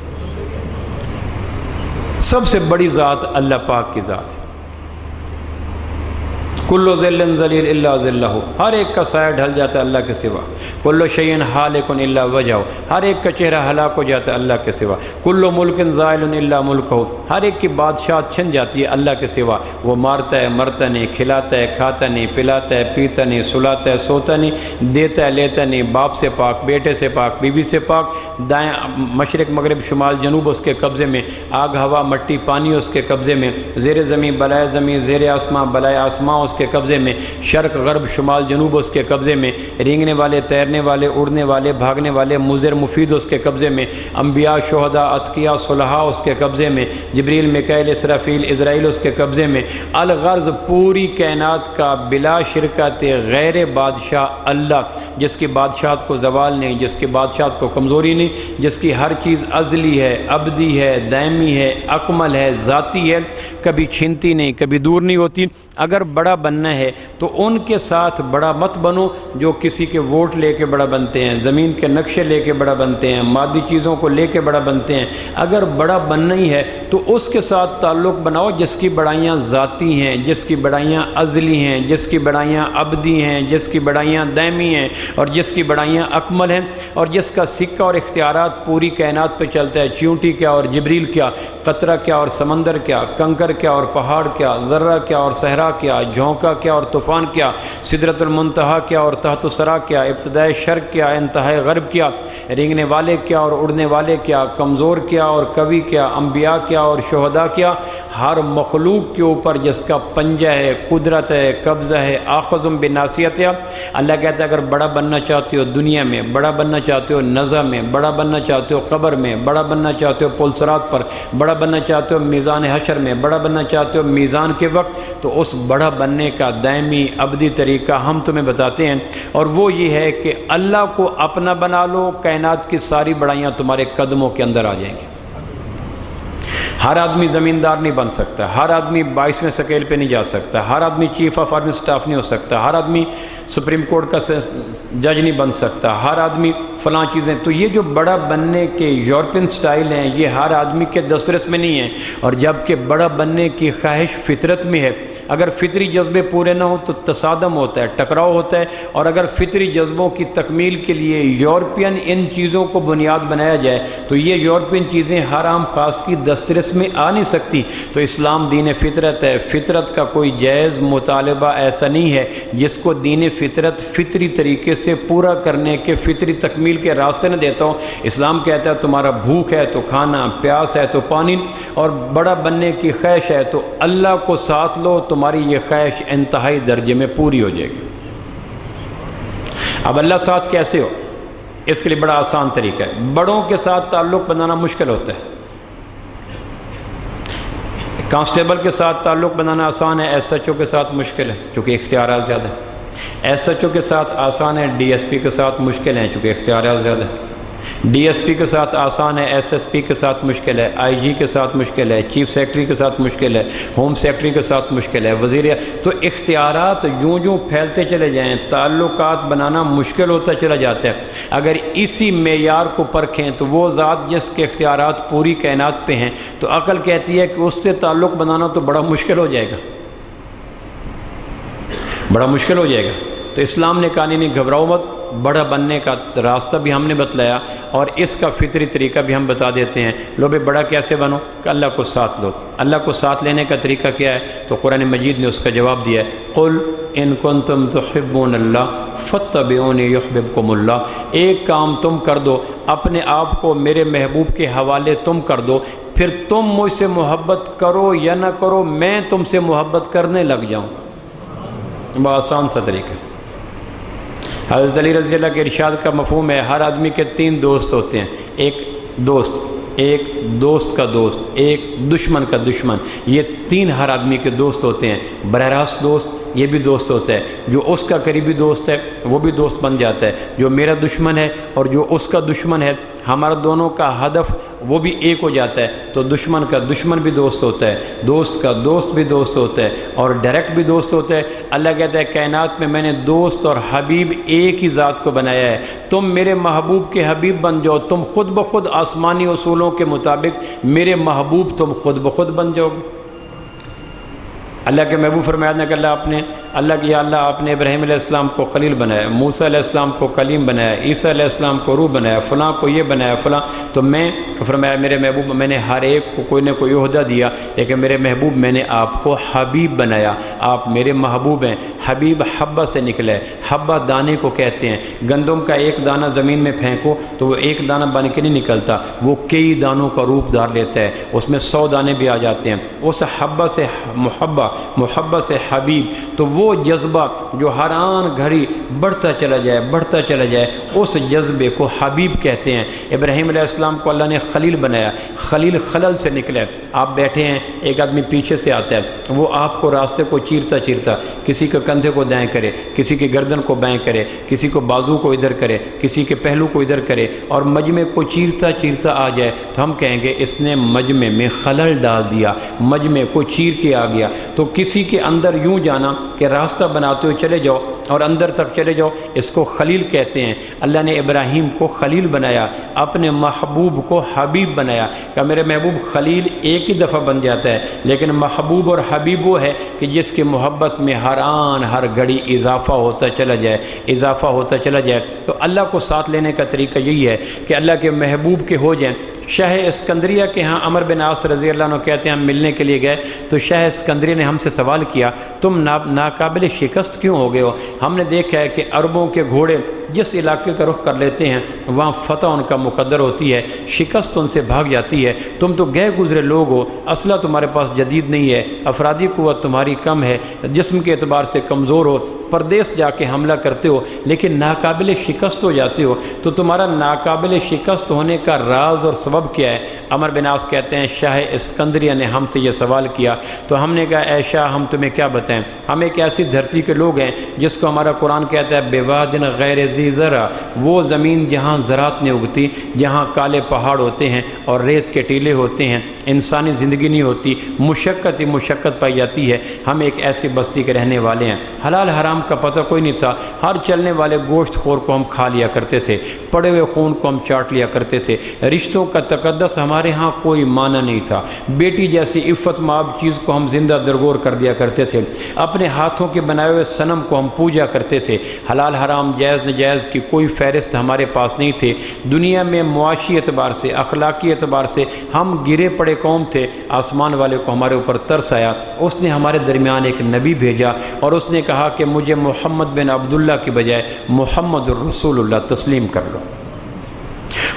سب سے بڑی ذات اللہ پاک کی ذات ہے۔ کلو ذل ذلیل الا ذلہ، ہر ایک کا سایہ ڈھل جاتا ہے اللہ کے سوا۔ کلو شیء ہالک الا وجہہ، ہر ایک کا چہرہ ہلاک ہو جاتا ہے اللہ کے سوا۔ کلو ملک زائل الا ملکہ، ہر ایک کی بادشاہت چھن جاتی ہے اللہ کے سوا۔ وہ مارتا ہے مرتا نہیں، کھلاتا ہے کھاتا نہیں، پلاتا ہے پیتا نہیں، سلاتا ہے سوتا نہیں، دیتا ہے لیتا نہیں، باپ سے پاک، بیٹے سے پاک، بیوی سے پاک، دائیں مشرق مغرب شمال جنوب اس کے قبضے میں، آگ ہوا مٹی پانی اس کے قبضے میں، زیر زمین بلائے زمین، زیر آسمان بلائے آسمان اس کے قبضے میں، شرق غرب شمال جنوب اس کے قبضے میں، رینگنے والے تیرنے والے اڑنے والے بھاگنے والے مضر مفید اس کے قبضے میں، انبیاء شہداء اتقیاء صلحاء اس کے قبضے میں، جبریل میکائیل اسرافیل اسرائیل اس کے قبضے میں۔ الغرض پوری کائنات کا بلا شرکت غیر بادشاہ اللہ، جس کی بادشاہت کو زوال نہیں، جس کی بادشاہت کو کمزوری نہیں، جس کی ہر چیز ازلی ہے، ابدی ہے، دائمی ہے، اکمل ہے، ذاتی ہے، کبھی چھنتی نہیں، کبھی دور نہیں ہوتی۔ اگر بڑا بننا ہے تو ان کے ساتھ بڑا مت بنو جو کسی کے ووٹ لے کے بڑا بنتے ہیں، زمین کے نقشے لے کے بڑا بنتے ہیں، مادی چیزوں کو لے کے بڑا بنتے ہیں۔ اگر بڑا بننا ہی ہے تو اس کے ساتھ تعلق بناؤ جس کی بڑائیاں ذاتی ہیں، جس کی بڑائیاں ازلی ہیں، جس کی بڑائیاں ابدی ہیں، جس کی بڑائیاں دائمی ہیں، اور جس کی بڑائیاں اکمل ہیں، اور جس کا سکہ اور اختیارات پوری کائنات پہ چلتا ہے۔ چیونٹی کیا اور جبریل کیا، قطرہ کیا اور سمندر کیا، کنکر کیا اور پہاڑ کیا، ذرہ کیا اور صحرا کیا، جھونکا کیا اور طوفان کیا، سدرۃ المنتہا کیا اور تحت الثری کیا، ابتدائے شرق کیا، انتہائے غرب کیا، رینگنے والے کیا اور اڑنے والے کیا، کمزور کیا اور قوی کیا، انبیاء کیا اور شہداء کیا، ہر مخلوق کے اوپر جس کا پنجہ ہے، قدرت ہے، قبضہ ہے، آخذ بناصیتہ۔ اللہ کہتا ہے اگر بڑا بننا چاہتے ہو دنیا میں، بڑا بننا چاہتے ہو نزع میں، بڑا بننا چاہتے ہو قبر میں، بڑا بننا چاہتے ہو پل صراط پر، بڑا بننا چاہتے ہو میزان حشر میں، بڑا بننا چاہتے ہو میزان کے وقت، تو اس بڑا بننے کا دائمی ابدی طریقہ ہم تمہیں بتاتے ہیں، اور وہ یہ ہے کہ اللہ کو اپنا بنا لو، کائنات کی ساری بڑائیاں تمہارے قدموں کے اندر آ جائیں گی۔ ہر آدمی زمیندار نہیں بن سکتا، ہر آدمی 22ویں سکیل پہ نہیں جا سکتا، ہر آدمی چیف آف آرمی سٹاف نہیں ہو سکتا، ہر آدمی سپریم کورٹ کا جج نہیں بن سکتا، ہر آدمی فلاں چیزیں۔ تو یہ جو بڑا بننے کے یورپین سٹائل ہیں یہ ہر آدمی کے دسترس میں نہیں ہیں، اور جب کہ بڑا بننے کی خواہش فطرت میں ہے۔ اگر فطری جذبے پورے نہ ہوں تو تصادم ہوتا ہے، ٹکراؤ ہوتا ہے، اور اگر فطری جذبوں کی تکمیل کے لیے یورپین ان چیزوں کو بنیاد بنایا جائے تو یہ یورپین چیزیں ہر عام خاص کی دسترس میں آ نہیں سکتی۔ تو اسلام دین فطرت ہے، فطرت کا کوئی جائز مطالبہ ایسا نہیں ہے جس کو دین فطرت فطری طریقے سے پورا کرنے کے فطری تکمیل کے راستے نہ دیتا ہوں۔ اسلام کہتا ہے تمہارا بھوک ہے تو کھانا، پیاس ہے تو پانی، اور بڑا بننے کی خواہش ہے تو اللہ کو ساتھ لو، تمہاری یہ خواہش انتہائی درجے میں پوری ہو جائے گی۔ اب اللہ ساتھ کیسے ہو؟ اس کے لیے بڑا آسان طریقہ ہے۔ بڑوں کے ساتھ تعلق بنانا مشکل ہوتا ہے، کانسٹیبل کے ساتھ تعلق بنانا آسان ہے، ایس ایچ او کے ساتھ مشکل ہے چونکہ اختیارات زیادہ ہیں۔ ایس ایچ او کے ساتھ آسان ہے، ڈی ایس پی کے ساتھ مشکل ہیں چونکہ اختیارات زیادہ ہیں۔ ڈی ایس پی کے ساتھ آسان ہے، ایس ایس پی کے ساتھ مشکل ہے، آئی جی کے ساتھ مشکل ہے، چیف سیکرٹری کے ساتھ مشکل ہے، ہوم سیکرٹری کے ساتھ مشکل ہے، وزیر۔ تو اختیارات یوں یوں پھیلتے چلے جائیں، تعلقات بنانا مشکل ہوتا چلا جاتا ہے۔ اگر اسی معیار کو پرکھیں تو وہ ذات جس کے اختیارات پوری کائنات پہ ہیں تو عقل کہتی ہے کہ اس سے تعلق بنانا تو بڑا مشکل ہو جائے گا، بڑا مشکل ہو جائے گا۔ تو اسلام نے کہا نہیں گھبراؤ مت، بڑا بننے کا راستہ بھی ہم نے بتلایا اور اس کا فطری طریقہ بھی ہم بتا دیتے ہیں۔ لو بے بڑا کیسے بنو کہ اللہ کو ساتھ لو۔ اللہ کو ساتھ لینے کا طریقہ کیا ہے؟ تو قرآن مجید نے اس کا جواب دیا ہے، قل ان کنتم تحبون اللہ فاتبعونی یحببکم اللہ۔ ایک کام تم کر دو، اپنے آپ کو میرے محبوب کے حوالے تم کر دو، پھر تم مجھ سے محبت کرو یا نہ کرو میں تم سے محبت کرنے لگ جاؤں گا۔ بہت آسان سا طریقہ۔ حضرت علی رضی اللہ کے ارشاد کا مفہوم ہے ہر آدمی کے 3 دوست ہوتے ہیں، ایک دوست کا دوست، ایک دشمن کا دشمن، یہ 3 ہر آدمی کے دوست ہوتے ہیں۔ براہ راست دوست یہ بھی دوست ہوتا ہے، جو اس کا قریبی دوست ہے وہ بھی دوست بن جاتا ہے، جو میرا دشمن ہے اور جو اس کا دشمن ہے ہمارا دونوں کا ہدف وہ بھی ایک ہو جاتا ہے، تو دشمن کا دشمن بھی دوست ہوتا ہے، دوست کا دوست بھی دوست ہوتا ہے اور ڈائریکٹ بھی دوست ہوتا ہے۔ اللہ کہتا ہے کائنات میں نے دوست اور حبیب ایک ہی ذات کو بنایا ہے، تم میرے محبوب کے حبیب بن جاؤ، تم خود بخود آسمانی اصولوں کے مطابق میرے محبوب تم خود بخود بن جاؤ گے۔ اللہ کے محبوب فرمایا کہ اللہ آپ نے ابراہیم علیہ السلام کو خلیل بنایا، موسیٰ علیہ السلام کو کلیم بنایا، عیسیٰ علیہ السلام کو روح بنایا، فلاں کو یہ بنایا فلاں، تو میں فرمایا میرے محبوب میں نے ہر ایک کو کوئی نہ کوئی عہدہ دیا، لیکن میرے محبوب میں نے آپ کو حبیب بنایا، آپ میرے محبوب ہیں۔ حبیب حبہ سے نکلا ہے، حبہ دانے کو کہتے ہیں، گندم کا ایک دانہ زمین میں پھینکو تو وہ ایک دانہ بن کے نہیں نکلتا، وہ کئی دانوں کا روپ دھار لیتا ہے، اس میں 100 دانے بھی آ جاتے ہیں۔ اس حبہ سے محبت سے حبیب، تو وہ جذبہ جو ہر آن گھڑی بڑھتا چلا جائے اس جذبے کو حبیب کہتے ہیں۔ ابراہیم علیہ السلام کو اللہ نے خلیل بنایا، خلیل خلل سے نکلا ہے، آپ بیٹھے ہیں ایک آدمی پیچھے سے آتا ہے، وہ آپ کو راستے کو چیرتا کسی کے کندھے کو دائیں کرے، کسی کے گردن کو بائیں کرے، کسی کو بازو کو ادھر کرے، کسی کے پہلو کو ادھر کرے اور مجمع کو چیرتا آ جائے تو ہم کہیں گے اس نے مجمع میں خلل ڈال دیا، مجمع کو چیر کے آ گیا۔ تو کسی کے اندر یوں جانا کہ راستہ بناتے ہوئے چلے جاؤ اور اندر تک چلے جاؤ، اس کو خلیل کہتے ہیں۔ اللہ نے ابراہیم کو خلیل بنایا، اپنے محبوب کو حبیب بنایا، کہ میرے محبوب خلیل ایک ہی دفعہ بن جاتا ہے، لیکن محبوب اور حبیب وہ ہے کہ جس کی محبت میں ہر آن ہر گھڑی اضافہ ہوتا چلا جائے۔ تو اللہ کو ساتھ لینے کا طریقہ یہی ہے کہ اللہ کے محبوب کے ہو جائیں۔ شاہ اسکندریہ کے ہاں عمر بن عاص رضی اللہ عنہ کہتے ہیں ہم ملنے کے لیے گئے تو شاہ اسکندریہ نے ہم سے سوال کیا تم ناقابل شکست کیوں ہو گئے ہو؟ ہم نے دیکھا ہے کہ عربوں کے گھوڑے جس علاقے کا رخ کر لیتے ہیں وہاں فتح ان کا مقدر ہوتی ہے، شکست ان سے بھاگ جاتی ہے، تم تو گئے گزرے لوگ ہو، اسلحہ تمہارے پاس جدید نہیں ہے، افرادی قوت تمہاری کم ہے، جسم کے اعتبار سے کمزور ہو، پردیس جا کے حملہ کرتے ہو لیکن ناقابل شکست ہو جاتے ہو، تو تمہارا ناقابل شکست ہونے کا راز اور سبب کیا ہے؟ عمر بن عاص کہتے ہیں شاہ اسکندریہ نے ہم سے یہ سوال کیا تو ہم نے کہا اے شاہ ہم تمہیں کیا بتائیں، ہم ایک ایسی دھرتی کے لوگ ہیں جس کو ہمارا قرآن کہتا ہے بوادٍ غیر ذی زرع، وہ زمین جہاں زراعت نہیں اگتی، جہاں کالے پہاڑ ہوتے ہیں اور ریت کے ٹیلے ہوتے ہیں، انسانی زندگی نہیں ہوتی، مشقت ہی مشقت پائی جاتی ہے، ہم ایک ایسی بستی کے رہنے والے ہیں، حلال حرام کا پتہ کوئی نہیں تھا، ہر چلنے والے گوشت خور کو ہم کھا لیا کرتے تھے، پڑے ہوئے خون کو ہم چاٹ لیا کرتے تھے، رشتوں کا تقدس ہمارے ہاں کوئی معنی نہیں تھا، بیٹی جیسی عفت مآب چیز کو ہم زندہ درگور کر دیا کرتے تھے، اپنے ہاتھوں کے بنائے ہوئے صنم کو ہم پوجا کرتے تھے، حلال حرام جائز نجائز کی کوئی فہرست ہمارے پاس نہیں تھے، دنیا میں معاشی اعتبار سے اخلاقی اعتبار سے ہم گرے پڑے قوم تھے، آسمان والے کو ہمارے اوپر ترس آیا، اس نے ہمارے درمیان ایک نبی بھیجا اور اس نے کہا کہ مجھے محمد بن عبداللہ کی بجائے محمد الرسول اللہ تسلیم کر لو۔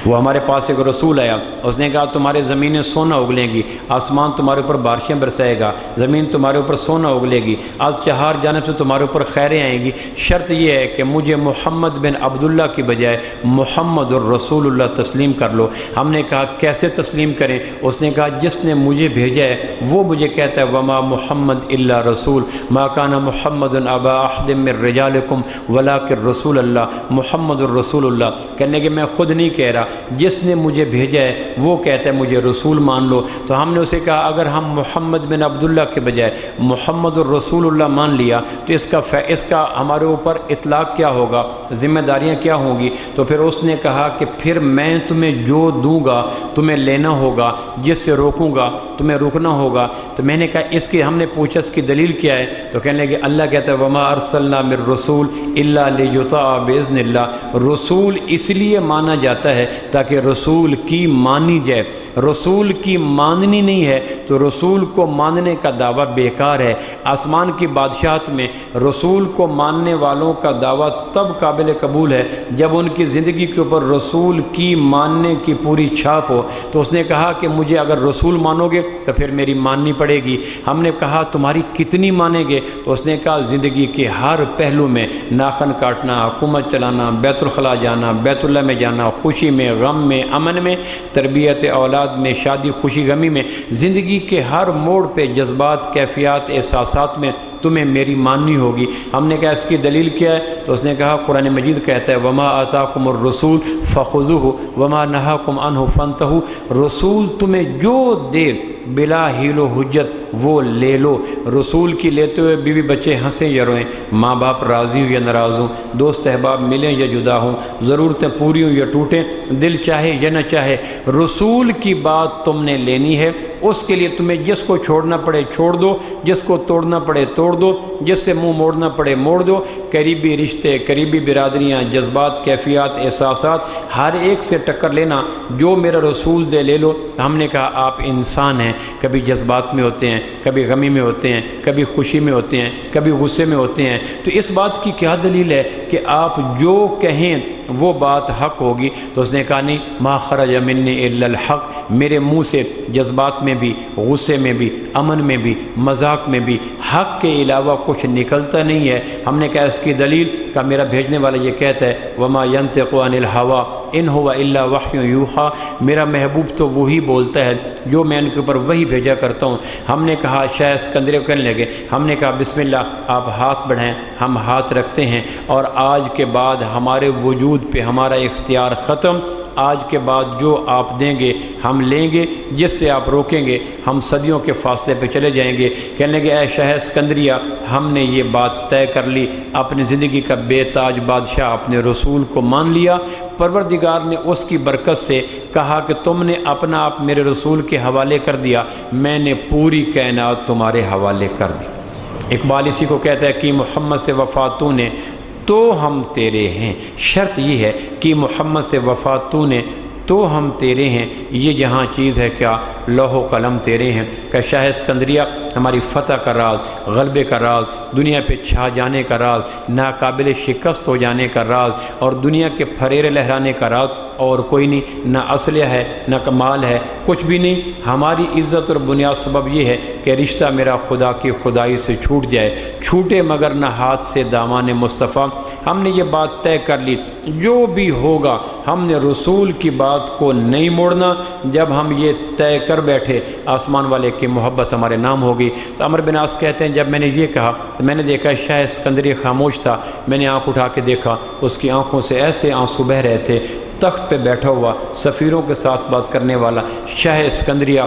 وہ ہمارے پاس ایک رسول آیا، اس نے کہا تمہارے زمینیں سونا اگلیں گی، آسمان تمہارے اوپر بارشیں برسائے گا، زمین تمہارے اوپر سونا اگلے گی، آج چہار جانب سے تمہارے اوپر خیریں آئیں گی، شرط یہ ہے کہ مجھے محمد بن عبداللہ کی بجائے محمد الرسول اللہ تسلیم کر لو۔ ہم نے کہا کیسے تسلیم کریں؟ اس نے کہا جس نے مجھے بھیجا ہے وہ مجھے کہتا ہے وما محمد الا رسول ما کان محمد ابا احد من رجالکم ولکن رسول اللہ محمد الرسول اللہ، کہنے کہ میں خود نہیں کہہ رہا، جس نے مجھے بھیجا ہے وہ کہتا ہے مجھے رسول مان لو۔ تو ہم نے اسے کہا اگر ہم محمد بن عبداللہ کے بجائے محمد الرسول اللہ مان لیا تو اس کا ہمارے اوپر اطلاق کیا ہوگا، ذمہ داریاں کیا ہوں گی؟ تو پھر اس نے کہا کہ پھر میں تمہیں جو دوں گا تمہیں لینا ہوگا، جس سے روکوں گا تمہیں رکنا ہوگا۔ تو میں نے کہا اس کی، ہم نے پوچھا اس کی دلیل کیا ہے؟ تو کہنے لگے اللہ کہتا ہے وما ارسلنا من رسول الا لیطاع باذن اللہ، رسول اس لیے مانا جاتا ہے تاکہ رسول کی مانی جائے۔ رسول کی ماننی نہیں ہے تو رسول کو ماننے کا دعویٰ بیکار ہے۔ آسمان کی بادشاہت میں رسول کو ماننے والوں کا دعویٰ تب قابل قبول ہے جب ان کی زندگی کے اوپر رسول کی ماننے کی پوری چھاپ ہو۔ تو اس نے کہا کہ مجھے اگر رسول مانو گے تو پھر میری ماننی پڑے گی۔ ہم نے کہا تمہاری کتنی مانیں گے؟ تو اس نے کہا زندگی کے ہر پہلو میں، ناخن کاٹنا، حکومت چلانا، بیت الخلاء جانا، بیت اللہ میں جانا، خوشی میں، غم میں، امن میں، تربیت اولاد میں، شادی خوشی غمی میں، زندگی کے ہر موڑ پہ جذبات، کیفیات، احساسات میں تمہیں میری ماننی ہوگی۔ ہم نے کہا اس کی دلیل کیا ہے؟ تو اس نے کہا قرآن مجید کہتا ہے وما آتاکم الرسول فخذوہ وما نہاکم عنہ فانتہوا، رسول تمہیں جو دے بلا حیل و حجت وہ لے لو۔ رسول کی لیتے ہوئے بیوی بچے ہنسیں یا روئیں، ماں باپ راضی ہوں یا ناراض ہوں، دوست احباب ملیں یا جدا ہوں، ضرورتیں پوری ہوں یا ٹوٹیں، دل چاہے یا نہ چاہے، رسول کی بات تم نے لینی ہے۔ اس کے لیے تمہیں جس کو چھوڑنا پڑے چھوڑ دو، جس کو توڑنا پڑے توڑ دو، جس سے منہ موڑنا پڑے موڑ دو۔ قریبی رشتے، قریبی برادریاں، جذبات، کیفیات، احساسات، ہر ایک سے ٹکر لینا، جو میرا رسول دے لے لو۔ ہم نے کہا آپ انسان ہیں، کبھی جذبات میں ہوتے ہیں، کبھی غمی میں ہوتے ہیں، کبھی خوشی میں ہوتے ہیں، کبھی غصے میں ہوتے ہیں، تو اس بات کی کیا دلیل ہے کہ آپ جو کہیں وہ بات حق ہوگی؟ تو اس نے کہا نہیں، ما خرج منی الا الحق، میرے منہ سے جذبات میں بھی، غصے میں بھی، امن میں بھی، مذاق میں بھی حق کے علاوہ کچھ نکلتا نہیں ہے۔ ہم نے کہا اس کی دلیل کا میرا بھیجنے والا یہ کہتا ہے وما ينطق عن الهوى ان هو الا وحی یوحیٰ، میرا محبوب تو وہی بولتا ہے جو میں ان کے اوپر وہی بھیجا کرتا ہوں۔ ہم نے کہا شاہ اسکندریہ کو کہنے لگے، ہم نے کہا بسم اللہ، آپ ہاتھ بڑھائیں، ہم ہاتھ رکھتے ہیں، اور آج کے بعد ہمارے وجود پہ ہمارا اختیار ختم۔ آج کے بعد جو آپ دیں گے ہم لیں گے، جس سے آپ روکیں گے ہم صدیوں کے فاصلے پہ چلے جائیں گے۔ کہنے لگے اے شاہ اسکندریہ، ہم نے یہ بات طے کر لی، اپنی زندگی کا بے تاج بادشاہ اپنے رسول کو مان لیا۔ پروردگار نے اس کی برکت سے کہا کہ تم نے اپنا آپ میرے رسول کے حوالے کر دیا، میں نے پوری کائنات تمہارے حوالے کر دی۔ اقبال اسی کو کہتا ہے کہ محمد سے وفا تو نے تو ہم تیرے ہیں، شرط یہ ہے کہ محمد سے وفا تو نے تو ہم تیرے ہیں، یہ جہاں چیز ہے کیا لوح و قلم تیرے ہیں۔ کہ شاہ اسکندریہ ہماری فتح کا راز، غلبے کا راز، دنیا پہ چھا جانے کا راز، ناقابل شکست ہو جانے کا راز، اور دنیا کے پھریرے لہرانے کا راز اور کوئی نہیں، نہ اسلحہ ہے، نہ کمال ہے، کچھ بھی نہیں۔ ہماری عزت اور بنیاد سبب یہ ہے کہ رشتہ میرا خدا کی خدائی سے چھوٹ جائے، چھوٹے مگر نہ ہاتھ سے دامان مصطفیٰ۔ ہم نے یہ بات طے کر لی، جو بھی ہوگا ہم نے رسول کی بات کو نہیں موڑنا۔ جب ہم یہ طے کر بیٹھے آسمان والے کی محبت ہمارے نام ہوگی۔ تو عمر بن عاص کہتے ہیں جب میں نے یہ کہا تو میں نے دیکھا شاہ اسکندری خاموش تھا، میں نے آنکھ اٹھا کے دیکھا، اس کی آنکھوں سے ایسے آنسو بہہ رہے تھے۔ تخت پہ بیٹھا ہوا سفیروں کے ساتھ بات کرنے والا شاہ اسکندریہ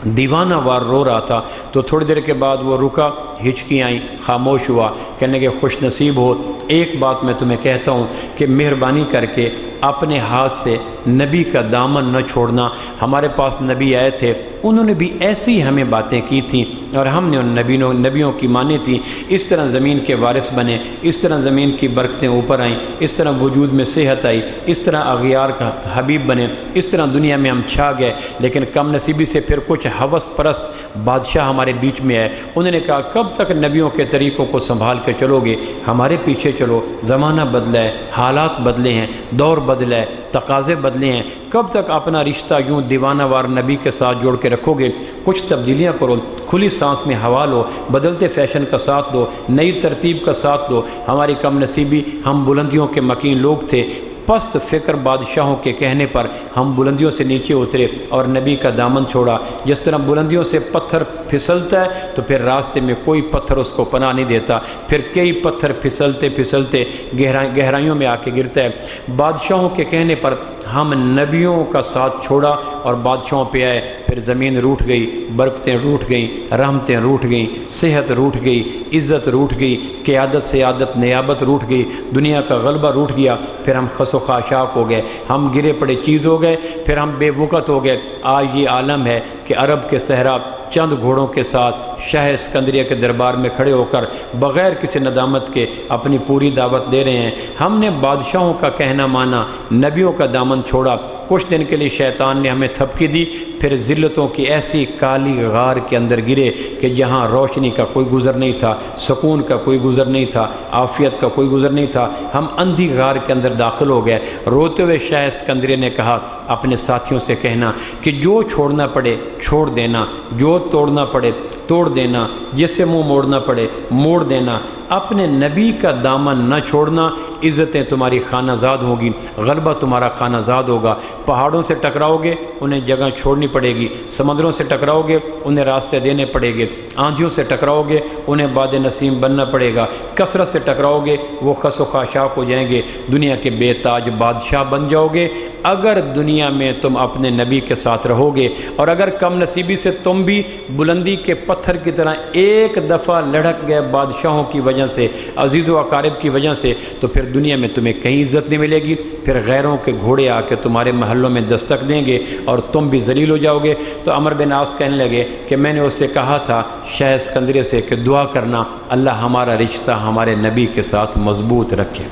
دیوانہ وار رو رہا تھا۔ تو تھوڑی دیر کے بعد وہ رکا، ہچکی آئیں، خاموش ہوا، کہنے کہ خوش نصیب ہو، ایک بات میں تمہیں کہتا ہوں کہ مہربانی کر کے اپنے ہاتھ سے نبی کا دامن نہ چھوڑنا۔ ہمارے پاس نبی آئے تھے، انہوں نے بھی ایسی ہمیں باتیں کی تھیں اور ہم نے ان نبیوں کی مانی تھی۔ اس طرح زمین کے وارث بنے، اس طرح زمین کی برکتیں اوپر آئیں، اس طرح وجود میں صحت آئی، اس طرح اغیار کا حبیب بنے، اس طرح دنیا میں ہم چھا گئے۔ لیکن کم نصیبی سے پھر کچھ ہوس پرست بادشاہ ہمارے بیچ میں آئے، انہوں نے کہا کب تک نبیوں کے طریقوں کو سنبھال کے چلو گے؟ ہمارے پیچھے چلو، زمانہ بدلا ہے، حالات بدلے ہیں، دور بدلا ہے، تقاضے بدلے ہیں، کب تک اپنا رشتہ یوں دیوانہ وار نبی کے ساتھ جوڑ کے رکھو گے؟ کچھ تبدیلیاں کرو، کھلی سانس میں ہوا لو، بدلتے فیشن کا ساتھ دو، نئی ترتیب کا ساتھ دو۔ ہماری کم نصیبی، ہم بلندیوں کے مکین لوگ تھے، پست فکر بادشاہوں کے کہنے پر ہم بلندیوں سے نیچے اترے اور نبی کا دامن چھوڑا۔ جس طرح بلندیوں سے پتھر پھسلتا ہے تو پھر راستے میں کوئی پتھر اس کو پناہ نہیں دیتا، پھر کئی پتھر پھسلتے پھسلتے گہرائیوں میں آ کے گرتا ہے۔ بادشاہوں کے کہنے پر ہم نبیوں کا ساتھ چھوڑا اور بادشاہوں پہ آئے، پھر زمین روٹھ گئی، برکتیں روٹھ گئیں، رحمتیں روٹھ گئیں، صحت روٹھ گئی، عزت روٹھ گئی، قیادت سیادت نیابت روٹھ گئی، دنیا کا غلبہ روٹھ گیا۔ پھر ہم خس و خاشاک ہو گئے، ہم گرے پڑے چیز ہو گئے، پھر ہم بے وقت ہو گئے۔ آج یہ عالم ہے کہ عرب کے صحرا چند گھوڑوں کے ساتھ شاہ اسکندریہ کے دربار میں کھڑے ہو کر بغیر کسی ندامت کے اپنی پوری دعوت دے رہے ہیں۔ ہم نے بادشاہوں کا کہنا مانا، نبیوں کا دامن چھوڑا، کچھ دن کے لیے شیطان نے ہمیں تھپکی دی، پھر ذلتوں کی ایسی کالی غار کے اندر گرے کہ جہاں روشنی کا کوئی گزر نہیں تھا، سکون کا کوئی گزر نہیں تھا، عافیت کا کوئی گزر نہیں تھا، ہم اندھی غار کے اندر داخل ہو گئے۔ روتے ہوئے شاہ اسکندریہ نے کہا اپنے ساتھیوں سے کہنا کہ جو چھوڑنا پڑے چھوڑ دینا، جو توڑنا پڑے توڑ دینا، جس سے منہ موڑنا پڑے موڑ دینا، اپنے نبی کا دامن نہ چھوڑنا، عزتیں تمہاری خانہ زاد ہوگی، غلبہ تمہارا خانہ زاد ہوگا۔ پہاڑوں سے ٹکراؤ گے انہیں جگہ چھوڑنی پڑے گی، سمندروں سے ٹکراؤ گے انہیں راستے دینے پڑے گے، آندھیوں سے ٹکراؤ گے انہیں باد نسیم بننا پڑے گا، کثرت سے ٹکراؤ گے وہ خس و خاشاک ہو جائیں گے، دنیا کے بے تاج بادشاہ بن جاؤ گے اگر دنیا میں تم اپنے نبی کے ساتھ رہو گے۔ اور اگر کم نصیبی سے تم بھی بلندی کے پتھر کی طرح ایک دفعہ لڑک گئے بادشاہوں کی وجہ سے، عزیز و اقارب کی وجہ سے، تو پھر دنیا میں تمہیں کہیں عزت نہیں ملے گی، پھر غیروں کے گھوڑے آ کے تمہارے محلوں میں دستک دیں گے اور تم بھی ذلیل ہو جاؤ گے۔ تو عمر بن عاص کہنے لگے کہ میں نے اس سے کہا تھا شاہ اسکندریہ سے کہ دعا کرنا اللہ ہمارا رشتہ ہمارے نبی کے ساتھ مضبوط رکھے۔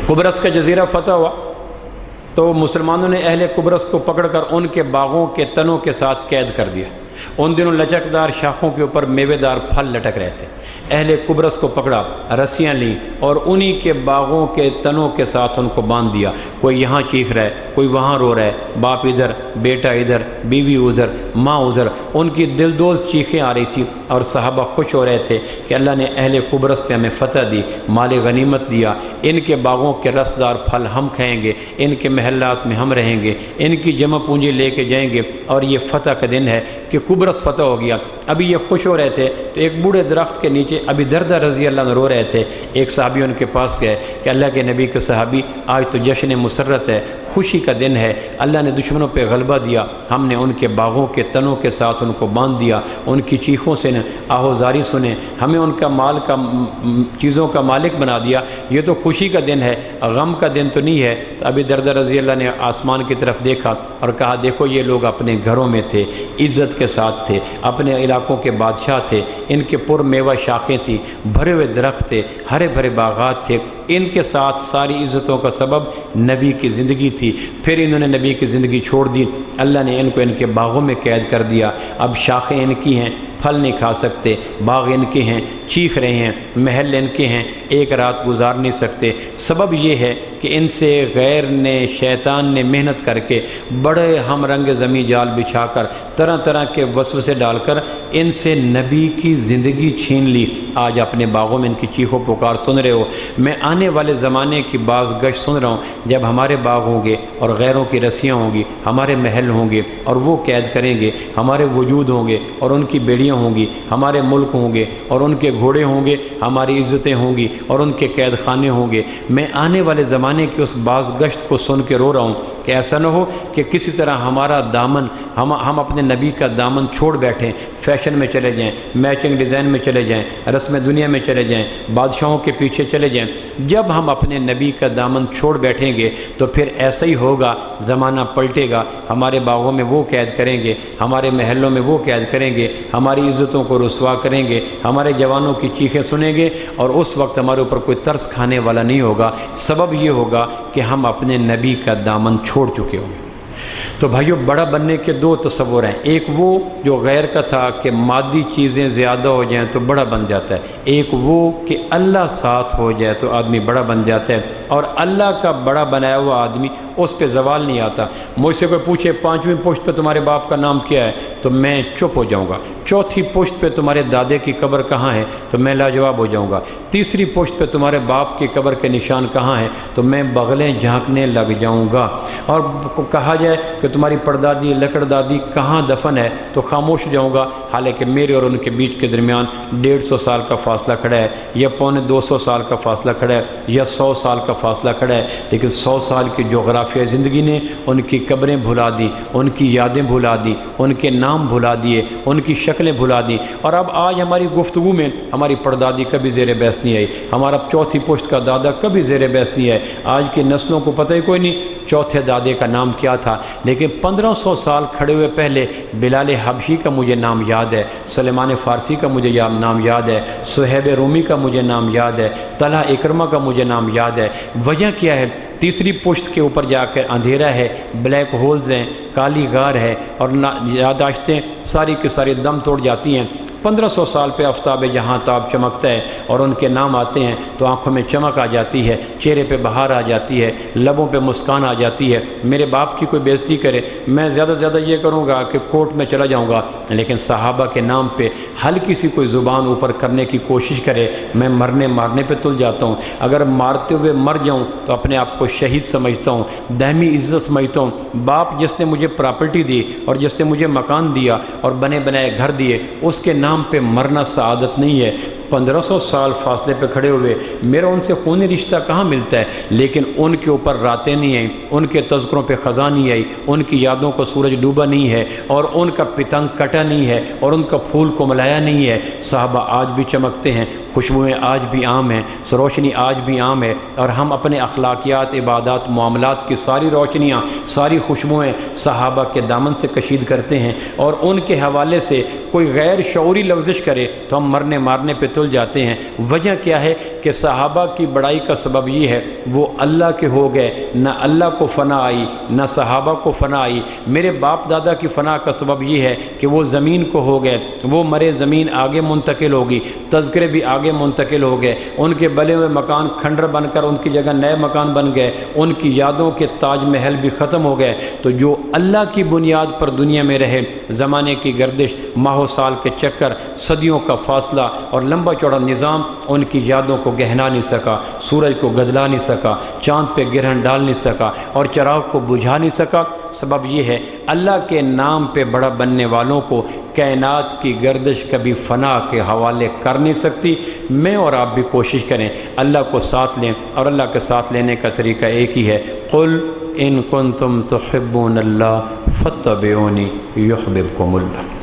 قبرص کا جزیرہ فتح ہوا تو مسلمانوں نے اہل قبرص کو پکڑ کر ان کے باغوں کے تنوں کے ساتھ قید کر دیا۔ ان دنوں لچکدار شاخوں کے اوپر میوے دار پھل لٹک رہے تھے۔ اہل قبرص کو پکڑا، رسیاں لیں اور انہی کے باغوں کے تنوں کے ساتھ ان کو باندھ دیا۔ کوئی یہاں چیخ رہا ہے، کوئی وہاں رو رہا ہے، باپ ادھر، بیٹا ادھر، بیوی ادھر، ماں ادھر، ان کی دلدوز چیخیں آ رہی تھیں اور صحابہ خوش ہو رہے تھے کہ اللہ نے اہل قبرص پہ ہمیں فتح دی، مال غنیمت دیا، ان کے باغوں کے رسدار پھل ہم کھائیں گے، ان کے محلات میں ہم رہیں گے، ان کی جمع پونجی لے کے جائیں گے، اور یہ فتح کا دن ہے کہ قبرص فتح ہو گیا۔ ابھی یہ خوش ہو رہے تھے تو ایک بوڑھے درخت کے نیچے ابھی دردہ رضی اللہ عنہ رو رہے تھے۔ ایک صحابی ان کے پاس گئے کہ اللہ کے نبی کے صحابی، آج تو جشن مسرت ہے، خوشی کا دن ہے، اللہ نے دشمنوں پہ غلبہ دیا، ہم نے ان کے باغوں کے تنوں کے ساتھ ان کو باندھ دیا، ان کی چیخوں سے آہوزاری سنے، ہمیں ان کا مال کا چیزوں کا مالک بنا دیا، یہ تو خوشی کا دن ہے، غم کا دن تو نہیں ہے۔ تو ابھی دردہ رضی اللہ نے آسمان کی طرف دیکھا اور کہا دیکھو یہ لوگ اپنے گھروں میں تھے، عزت کے ساتھ تھے، اپنے علاقوں کے بادشاہ تھے، ان کے پر میوہ شاخیں تھیں، بھرے ہوئے درخت تھے، ہرے بھرے باغات تھے، ان کے ساتھ ساری عزتوں کا سبب نبی کی زندگی تھی۔ پھر انہوں نے نبی کی زندگی چھوڑ دی، اللہ نے ان کو ان کے باغوں میں قید کر دیا۔ اب شاخیں ان کی ہیں، پھل نہیں کھا سکتے، باغ ان کے ہیں، چیخ رہے ہیں، محل ان کے ہیں، ایک رات گزار نہیں سکتے۔ سبب یہ ہے کہ ان سے غیر نے، شیطان نے محنت کر کے بڑے ہم رنگ زمیں جال بچھا کر طرح طرح کے وسوسے ڈال کر ان سے نبی کی زندگی چھین لی۔ آج اپنے باغوں میں ان کی چیخ و پکار سن رہے ہو۔ میں آنے والے زمانے کی باز گشت سن رہا ہوں، جب ہمارے باغ ہوں گے اور غیروں کی رسیاں ہوں گی، ہمارے محل ہوں گے اور وہ قید کریں گے، ہمارے وجود ہوں گے اور ان کی بیڑیاں ہوں گی، ہمارے ملک ہوں گے اور ان کے گھوڑے ہوں گے، ہماری عزتیں ہوں گی اور ان کے قید خانے ہوں گے۔ میں آنے والے زمانے کی اس باز گشت کو سن کے رو رہا ہوں کہ ایسا نہ ہو کہ کسی طرح ہمارا دامن، ہم اپنے نبی کا دامن چھوڑ بیٹھیں، فیشن میں چلے جائیں، میچنگ ڈیزائن میں چلے جائیں، رسم دنیا میں چلے جائیں، بادشاہوں کے پیچھے چلے جائیں۔ جب ہم اپنے نبی کا دامن چھوڑ بیٹھیں گے تو پھر ایسا ہی ہوگا، زمانہ پلٹے گا، ہمارے باغوں میں وہ قید کریں گے، ہمارے محلوں میں وہ قید کریں گے، ہماری عزتوں کو رسوا کریں گے، ہمارے جوانوں کی چیخیں سنیں گے، اور اس وقت ہمارے اوپر کوئی ترس کھانے والا نہیں ہوگا۔ سبب یہ ہوگا کہ ہم اپنے نبی کا دامن چھوڑ چکے ہوں گے۔ تو بھائیو، بڑا بننے کے دو تصور ہیں، ایک وہ جو غیر کا تھا کہ مادی چیزیں زیادہ ہو جائیں تو بڑا بن جاتا ہے، ایک وہ کہ اللہ ساتھ ہو جائے تو آدمی بڑا بن جاتا ہے، اور اللہ کا بڑا بنایا ہوا آدمی اس پہ زوال نہیں آتا۔ مجھ سے کوئی پوچھے 5ویں پشت پہ تمہارے باپ کا نام کیا ہے تو میں چپ ہو جاؤں گا، 4تھی پشت پہ تمہارے دادے کی قبر کہاں ہے تو میں لاجواب ہو جاؤں گا، 3ری پشت پہ تمہارے باپ کی قبر کے نشان کہاں ہے تو میں بغلیں جھانکنے لگ جاؤں گا، اور کہا جائے کہ تمہاری پردادی لکڑ دادی کہاں دفن ہے تو خاموش ہو جاؤں گا، حالانکہ میرے اور ان کے بیچ کے درمیان 150 سال کا فاصلہ کھڑا ہے، یا 250 سال کا فاصلہ کھڑا ہے، یا 100 سال کا فاصلہ کھڑا ہے، لیکن 100 سال کی جغرافیہ زندگی نے ان کی قبریں بھلا دی، ان کی یادیں بھلا دی، ان کے نام بھلا دیے، ان کی شکلیں بھلا دی۔ اور اب آج ہماری گفتگو میں ہماری پردادی کبھی زیر بحث نہیں آئی، ہمارا 4تھی پشت کا دادا کبھی زیر بحث نہیں ہے۔ آج کی نسلوں کو پتہ ہی کوئی نہیں چوتھے دادے کا نام کیا تھا، لیکن 1500 سال کھڑے ہوئے پہلے بلال حبشی کا مجھے نام یاد ہے، سلیمان فارسی کا مجھے نام یاد ہے، صہیب رومی کا مجھے نام یاد ہے، طلحہ اکرمہ کا مجھے نام یاد ہے۔ وجہ کیا ہے؟ تیسری پشت کے اوپر جا کر اندھیرا ہے، بلیک ہولز ہیں، کالی غار ہے، اور یادداشتیں ساری کی ساری دم توڑ جاتی ہیں۔ 1500 سال پہ آفتاب جہاں تاب چمکتا ہے اور ان کے نام آتے ہیں تو آنکھوں میں چمک آ جاتی ہے، چہرے پہ بہار آ جاتی ہے، لبوں پہ مسکان آ جاتی ہے۔ میرے باپ کی کوئی بےزتی کرے، میں زیادہ سے زیادہ یہ کروں گا کہ کورٹ میں چلا جاؤں گا، لیکن صحابہ کے نام پہ ہلکی سی کوئی زبان اوپر کرنے کی کوشش کرے، میں مارنے پہ تل جاتا ہوں۔ اگر مارتے ہوئے مر جاؤں تو اپنے آپ کو شہید سمجھتا ہوں، دائمی عزت سمجھتا ہوں۔ باپ جس نے مجھے پراپرٹی دی اور جس نے مجھے مکان دیا اور بنے بنائے گھر دیے، اس کے نام پہ مرنا سعادت نہیں ہے۔ 1500 سال فاصلے پہ کھڑے ہوئے میرا ان سے خونی رشتہ کہاں ملتا ہے، لیکن ان کے اوپر راتیں نہیں آئیں، ان کے تذکروں پہ خزاں نہیں آئی، ان کی یادوں کو سورج ڈوبا نہیں ہے، اور ان کا پتنگ کٹا نہیں ہے، اور ان کا پھول کو ملایا نہیں ہے۔ صحابہ آج بھی چمکتے ہیں، خوشبوئیں آج بھی عام ہیں، روشنی آج بھی عام ہے، اور ہم اپنے اخلاقیات، عبادات، معاملات کی ساری روشنیاں، ساری خوشبوئیں صحابہ کے دامن سے کشید کرتے ہیں، اور ان کے حوالے سے کوئی غیر شعوری لفظش کرے تو ہم مارنے پہ تل جاتے ہیں۔ وجہ کیا ہے کہ صحابہ کی بڑائی کا سبب یہ ہے وہ اللہ کے ہو گئے، نہ اللہ کو فنا آئی نہ صحابہ کو فنا آئی۔ میرے باپ دادا کی فنا کا سبب یہ ہے کہ وہ زمین کو ہو گئے، وہ مرے زمین آگے منتقل ہوگی، تذکرے بھی آگے منتقل ہو گئے، ان کے بلے ہوئے مکان کھنڈر بن کر ان کی جگہ نئے مکان بن گئے، ان کی یادوں کے تاج محل بھی ختم ہو گئے۔ تو جو اللہ کی بنیاد پر دنیا میں رہے، زمانے کی گردش، ماہ و سال کے چکر، صدیوں کا فاصلہ اور لمبا چوڑا نظام ان کی یادوں کو گہنا نہیں سکا، سورج کو گدلا نہیں سکا، چاند پہ گرہن ڈال نہیں سکا، اور چراغ کو بجھا نہیں سکا۔ سبب یہ ہے اللہ کے نام پہ بڑا بننے والوں کو کائنات کی گردش کبھی فنا کے حوالے کر نہیں سکتی۔ میں اور آپ بھی کوشش کریں، اللہ کو ساتھ لیں، اور اللہ کے ساتھ لینے کا طریقہ ایک ہی ہے، قل ان کنتم تحبون اللہ فاتبعونی یحببکم اللہ۔